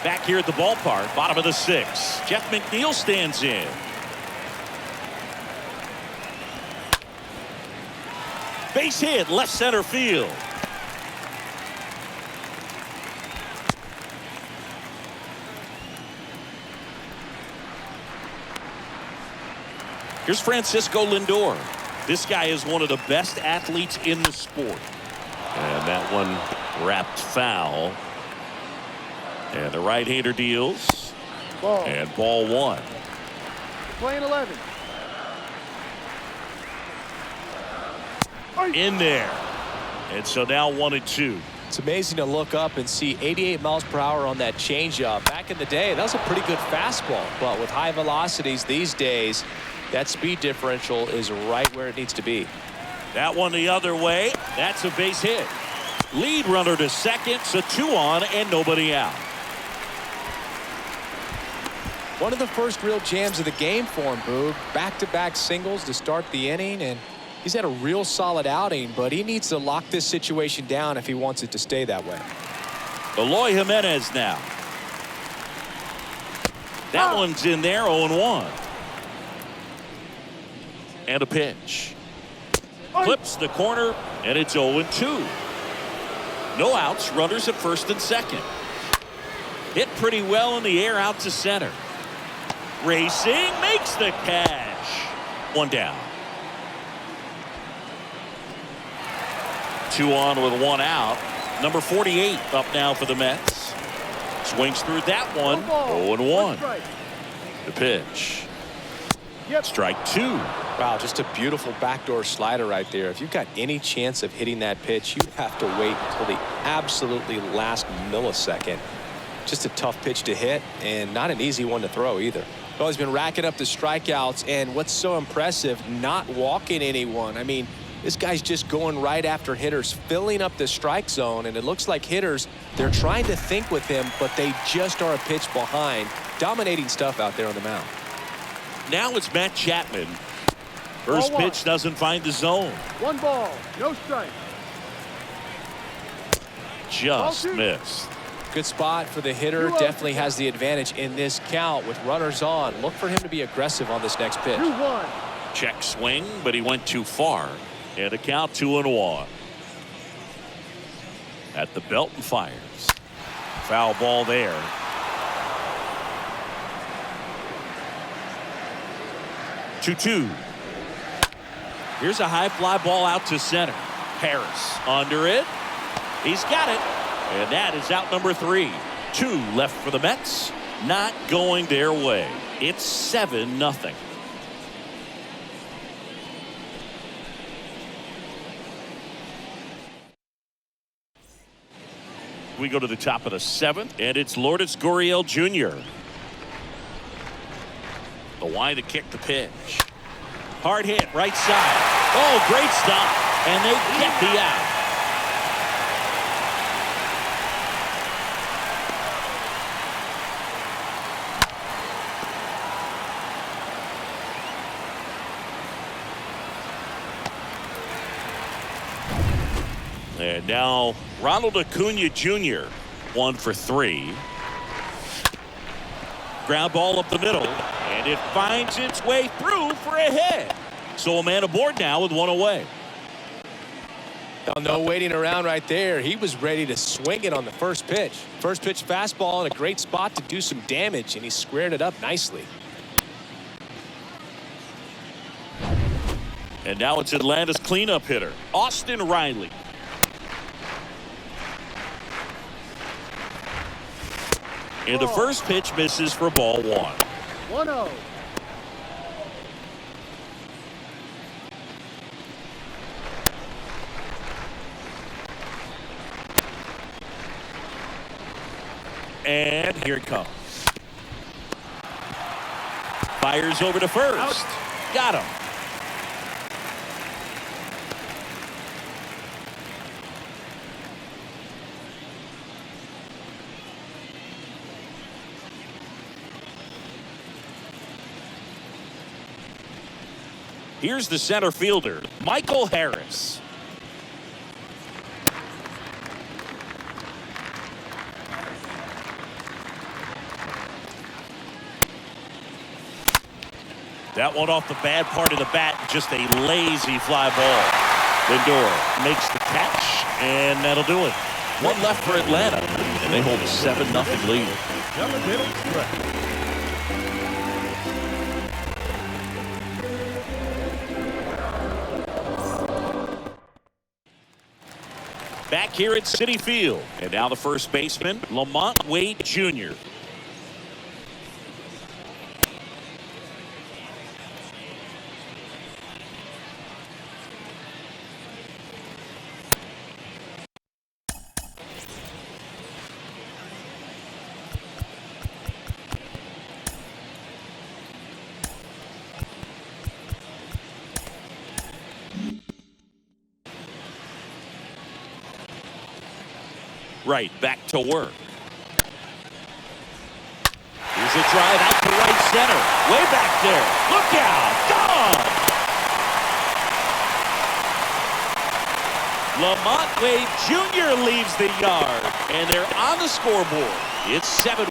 Back here at the ballpark, bottom of the 6th. Jeff McNeil stands in. Base hit, left center field. Here's Francisco Lindor. This guy is one of the best athletes in the sport. And that one wrapped foul. And the right-hander deals. Ball. And ball 1. Playing 11. In there. And so now 1-2. It's amazing to look up and see 88 miles per hour on that changeup. Back in the day, that was a pretty good fastball. But with high velocities these days, that speed differential is right where it needs to be. That one the other way. That's a base hit. Lead runner to second, so 2 on and nobody out. One of the first real jams of the game for him, Boog. Back-to-back singles to start the inning, and He's had a real solid outing, but he needs to lock this situation down if he wants it to stay that way. Eloy Jimenez now. That one's in there, 0-1. And a pitch. Clips the corner, and it's 0-2. No outs, runners at first and second. Hit pretty well in the air out to center. Racing, makes the catch. One down. 2 on with 1 out. Number 48 up now for the Mets. Swings through that one. 0-1. The pitch. Strike 2. Wow, just a beautiful backdoor slider right there. If you've got any chance of hitting that pitch, you have to wait until the absolutely last millisecond. Just a tough pitch to hit, and not an easy one to throw either. Well, he's been racking up the strikeouts, and what's so impressive, not walking anyone. I mean, this guy's just going right after hitters, filling up the strike zone, and it looks like hitters, they're trying to think with him, but they just are a pitch behind. Dominating stuff out there on the mound. Now it's Matt Chapman. First pitch doesn't find the zone. 1 ball, no strike. Just missed. Good spot for the hitter. Definitely has the advantage in this count with runners on. Look for him to be aggressive on this next pitch. 2-1. Check swing, but he went too far. And a count 2-1. At the belt and fires. Foul ball there. Two. Here's a high fly ball out to center. Harris under it. He's got it. And that is out number 3. 2 left for the Mets. Not going their way. It's 7-0. We go to the top of the 7th, and it's Lourdes Gurriel Jr. The wide to kick the pitch. Hard hit, right side. Oh, great stop, and they get the out. And now Ronald Acuna Jr. 1 for 3. Ground ball up the middle, and it finds its way through for a hit. So a man aboard now with 1 away. No waiting around right there. He was ready to swing it on the first pitch. First pitch fastball in a great spot to do some damage, and he squared it up nicely. And now it's Atlanta's cleanup hitter, Austin Riley. And the first pitch misses for ball 1. 1-0. And here it comes. Fires over to first. Got him. Here's the center fielder, Michael Harris. That one off the bad part of the bat, just a lazy fly ball. Lindor makes the catch, and that'll do it. 1 left for Atlanta, and they hold a 7-0 lead. Back here at Citi Field, and now the first baseman, Lamont Wade Jr. Right, back to work. Here's a drive out to right center. Way back there. Look out. Gone. Lamont Wade Jr. leaves the yard, and they're on the scoreboard. It's 7-1.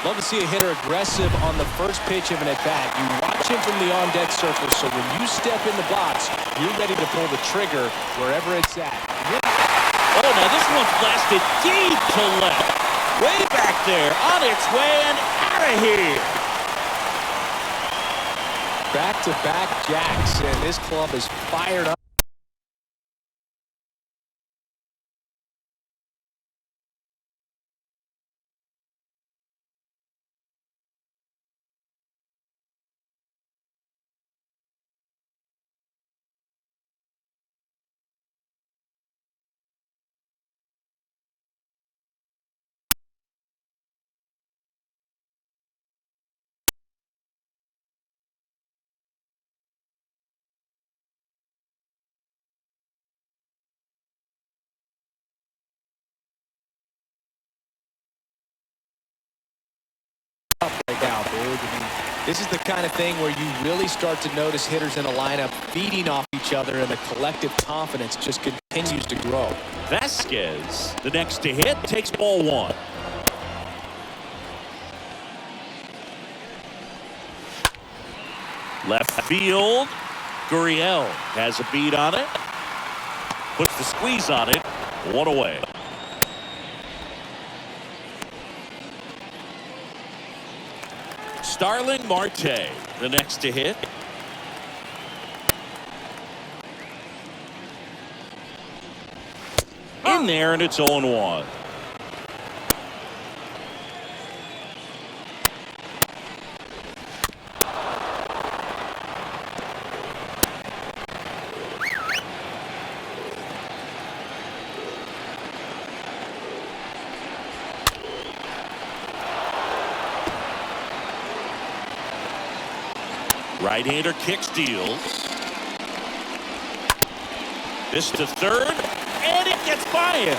Love to see a hitter aggressive on the first pitch of an at-bat. You watch him from the on-deck circle, so when you step in the box, you're ready to pull the trigger wherever it's at. Oh, now this one's blasted deep to left. Way back there, on its way and out of here. Back-to-back jacks, and this club is fired up. Right now, Boog. I mean, this is the kind of thing where you really start to notice hitters in a lineup feeding off each other, and the collective confidence just continues to grow. Vasquez, the next to hit, takes ball one. Left field, Gurriel has a beat on it. Puts the squeeze on it. One away. Starling Marte, the next to hit. In there, and it's 0-1. Right-hander kick steals. This to third, and it gets by him.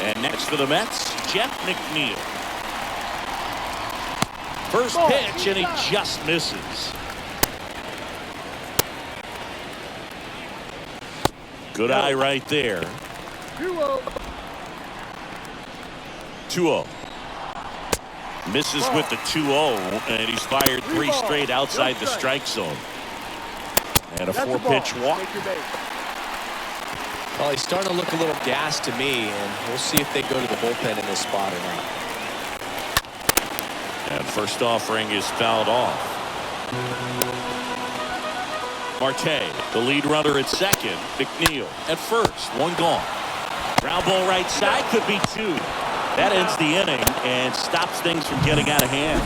And next for the Mets, Jeff McNeil. First pitch, and he just misses. Good eye right there. 2-0. 2-0. Misses with the 2-0, and he's fired three straight outside the strike zone. And a four-pitch walk. Well, he's starting to look a little gassed to me, and we'll see if they go to the bullpen in this spot or not. And first offering is fouled off. Marte, the lead runner at second. McNeil at first. One gone. Ground ball right side, could be two. That ends the inning and stops things from getting out of hand.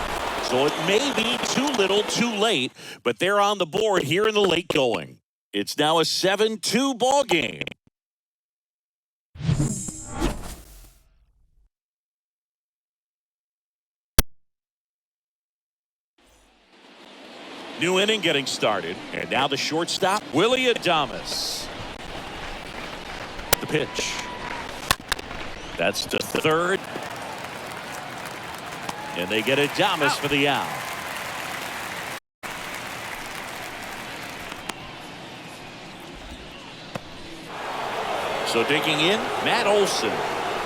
So it may be too little, too late, but they're on the board here in the late going. It's now a 7-2 ball game. New inning getting started, and now the shortstop, Willy Adames. The pitch. That's to third. And they get Adames for the out. So digging in, Matt Olson.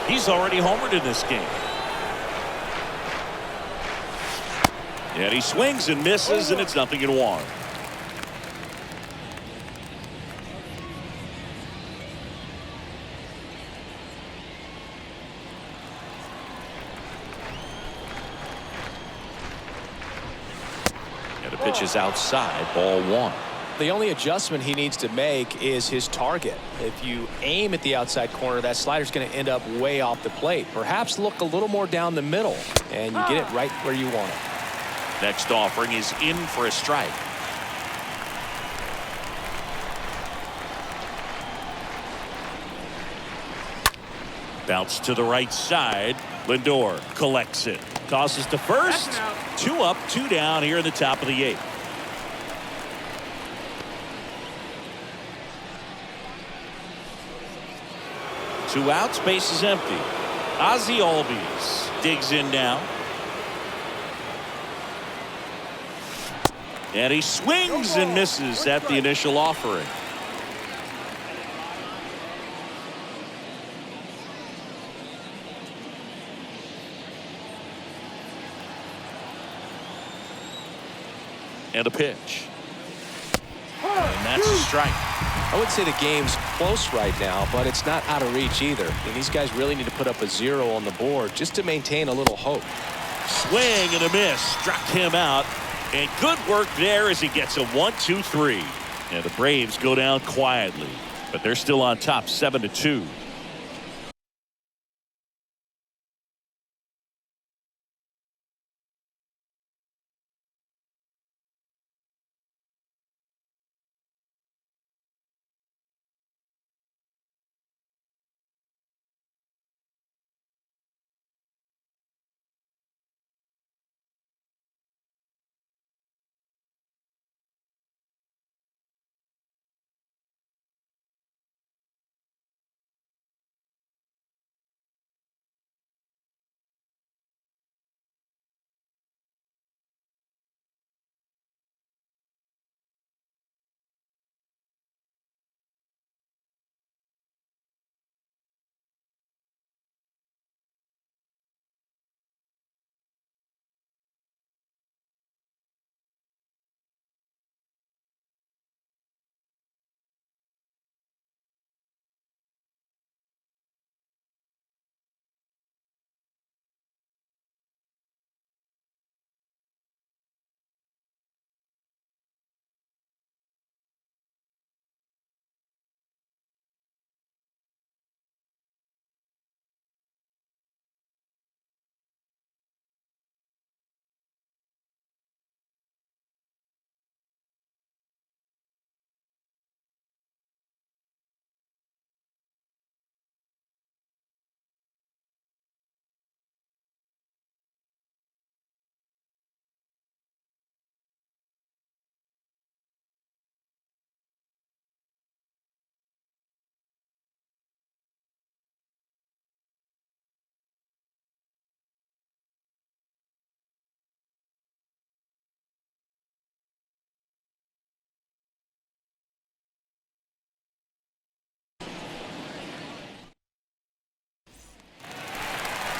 He's already homered in this game. And he swings and misses, and it's 0-1. And the pitch is outside, ball one. The only adjustment he needs to make is his target. If you aim at the outside corner, that slider's going to end up way off the plate. Perhaps look a little more down the middle, and you get it right where you want it. Next offering is in for a strike. Bounce to the right side. Lindor collects it. Tosses to first. 2 up, 2 down here in the top of the 8th. 2 outs, base is empty. Ozzie Albies digs in now. And he swings and misses at the initial offering. And a pitch. And that's a strike. I would say the game's close right now, but it's not out of reach either. And these guys really need to put up a 0 on the board just to maintain a little hope. Swing and a miss. Struck him out. And good work there as he gets a 1-2-3. And the Braves go down quietly, but they're still on top 7-2.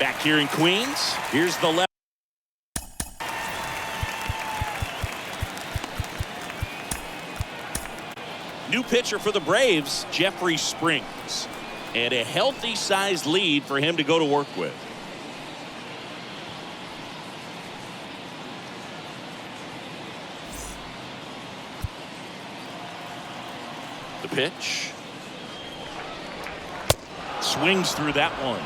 Back here in Queens, here's the left. New pitcher for the Braves, Jeffrey Springs. And a healthy sized lead for him to go to work with. The pitch. Swings through that one.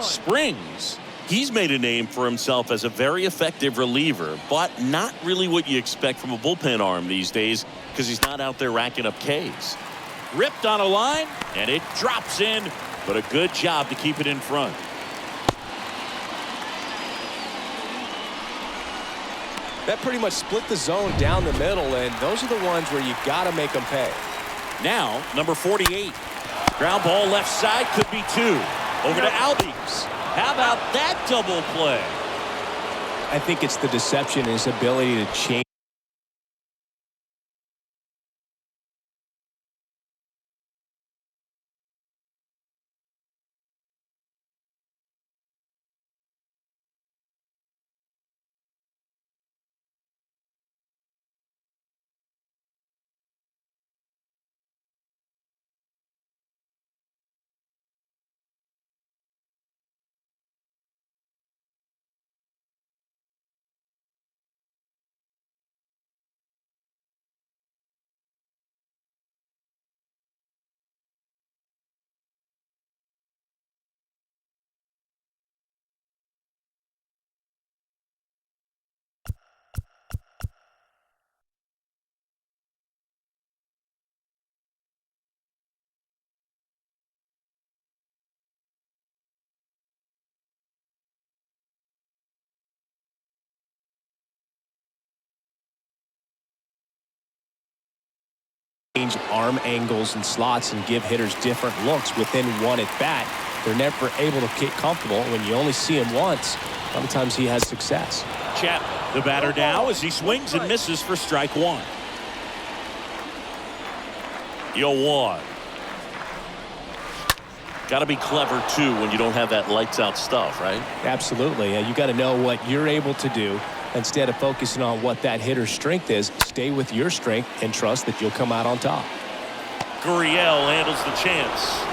Springs, he's made a name for himself as a very effective reliever, but not really what you expect from a bullpen arm these days because he's not out there racking up Ks. Ripped on a line, and it drops in, but a good job to keep it in front. That pretty much split the zone down the middle, and those are the ones where you got to make them pay. Now, number 48. Ground ball left side, could be 2. Over to Albies. How about that double play? I think it's the deception, his ability to change. Change arm angles and slots and give hitters different looks within one at bat. they're never able to get comfortable. When you only see him once, a lot of times he has success. Chapman, the batter now, as he swings and misses for strike one. 0-1. Got to be clever, too, when you don't have that lights-out stuff, right? Absolutely. You got to know what you're able to do. Instead of focusing on what that hitter's strength is, stay with your strength and trust that you'll come out on top. Gurriel handles the chance.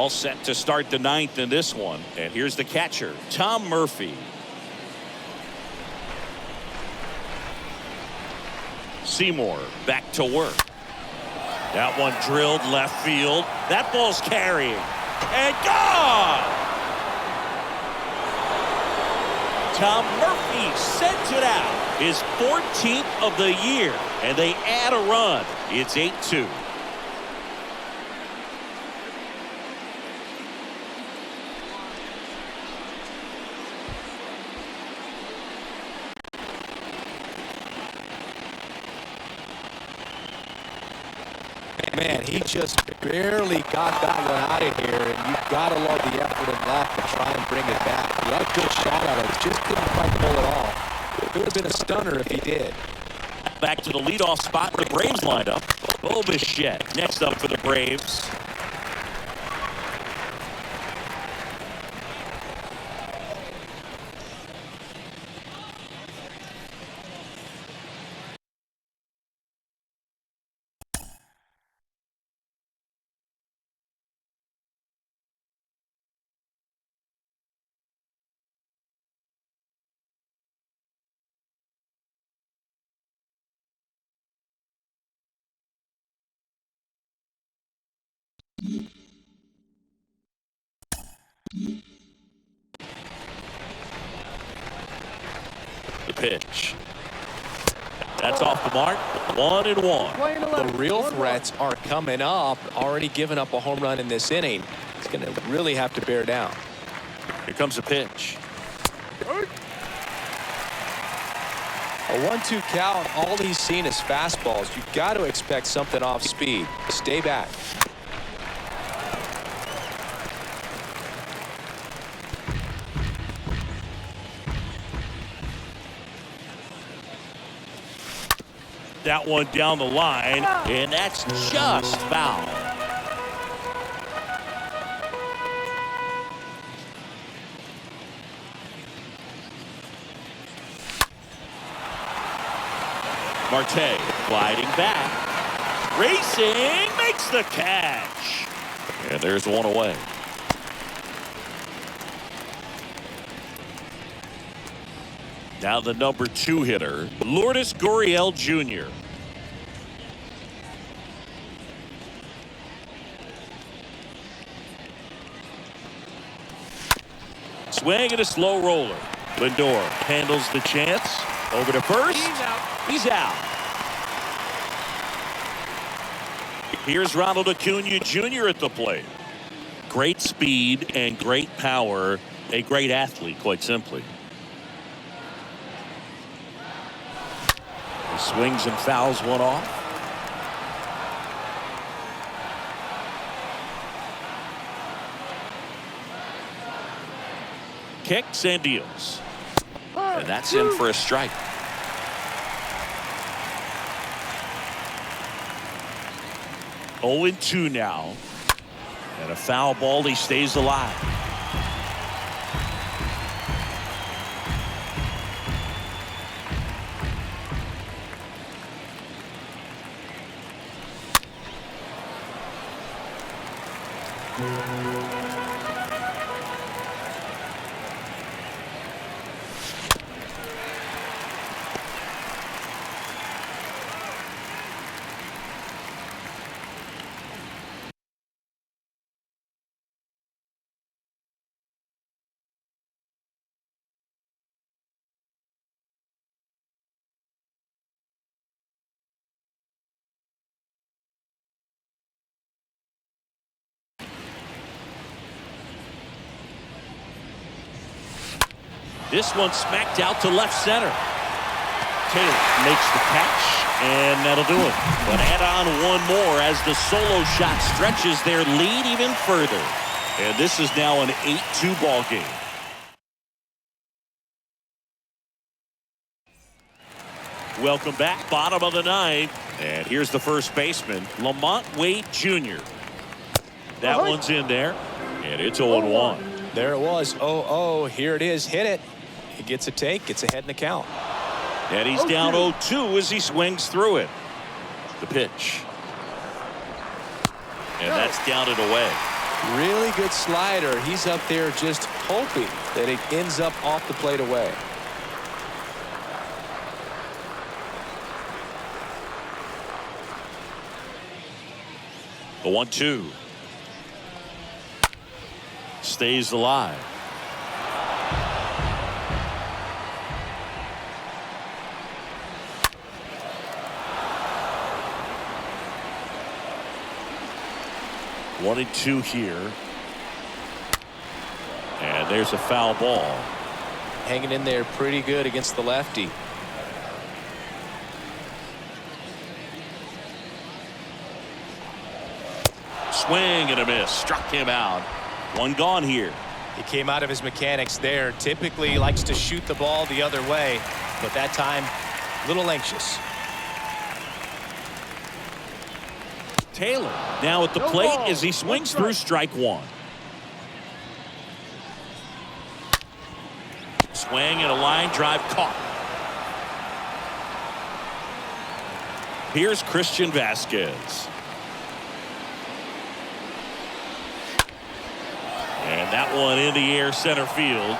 All set to start the ninth in this one. And here's the catcher, Tom Murphy. Seymour back to work. That one drilled left field. That ball's carrying. And gone! Tom Murphy sends it out. His 14th of the year. And they add a run. It's 8-2. Man, he just barely got that one out of here, and you've got to love the effort and left to try and bring it back. He had a good shot at it, just couldn't quite pull it off. It would have been a stunner if he did. Back to the leadoff spot in the Braves lineup. Bo Bichette next up for the Braves. The pitch. That's off the mark. 1-1. The real threats are coming up. Already given up a home run in this inning. It's going to really have to bear down. Here comes a pitch. A 1-2 count. All he's seen is fastballs. You've got to expect something off speed. Stay back. That one down the line, and that's just foul. Marte gliding back, racing, makes the catch, and there's one away. Now the number 2 hitter, Lourdes Gurriel Jr. Swing and a slow roller. Lindor handles the chance. Over to first. He's out. Here's Ronald Acuna Jr. at the plate. Great speed and great power. A great athlete, quite simply. He swings and fouls one off. Kicks and deals. And that's in for a strike. Oh, 0-2 now. And a foul ball. He stays alive. This one smacked out to left center. Taylor makes the catch, and that'll do it. But add on one more as the solo shot stretches their lead even further. And this is now an 8-2 ball game. Welcome back, bottom of the ninth. And here's the first baseman, Lamont Wade Jr. That one's in there, and it's 0-1. There it was. 0-0. Here it is. Hit it. He gets a take. Gets ahead in the count. And he's down 0-2 as he swings through it. The pitch. And that's down and away. Really good slider. He's up there just hoping that it ends up off the plate away. The 1-2. Stays alive. One and two here. And there's a foul ball. Hanging in there pretty good against the lefty. Swing and a miss. Struck him out. One gone here. He came out of his mechanics there. Typically likes to shoot the ball the other way, but that time a little anxious. Taylor now at the plate as he swings through strike one. Swing and a line drive caught. Here's Christian Vasquez. And that one in the air center field.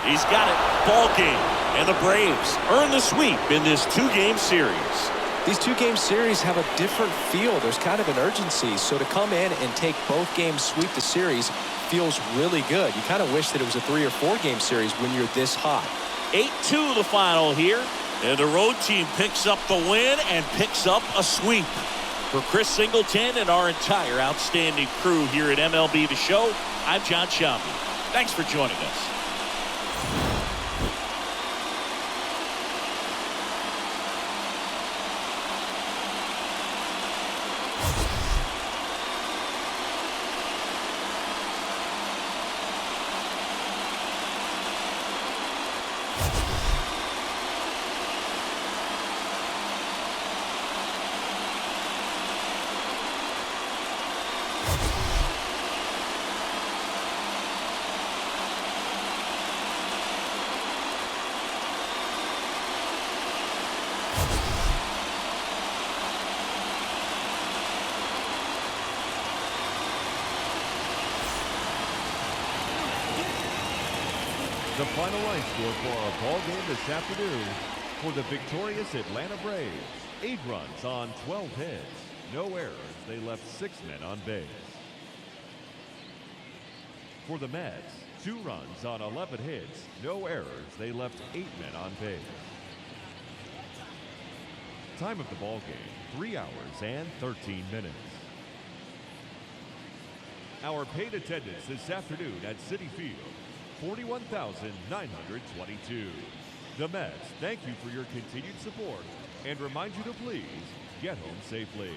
He's got it. Ball game. And the Braves earn the sweep in this two-game series. These two-game series have a different feel. There's kind of an urgency. So to come in and take both games, sweep the series, feels really good. You kind of wish that it was a 3- or 4-game series when you're this hot. 8-2 the final here. And the road team picks up the win and picks up a sweep. For Chris Singleton and our entire outstanding crew here at MLB The Show, I'm John Sciambi. Thanks for joining us. The final line score for our ball game this afternoon for the victorious Atlanta Braves. 8 runs on 12 hits. No errors. They left 6 men on base. For the Mets, 2 runs on 11 hits. No errors. They left 8 men on base. Time of the ball game, 3 hours and 13 minutes. Our paid attendance this afternoon at Citi Field, 41,922. The Mets thank you for your continued support and remind you to please get home safely.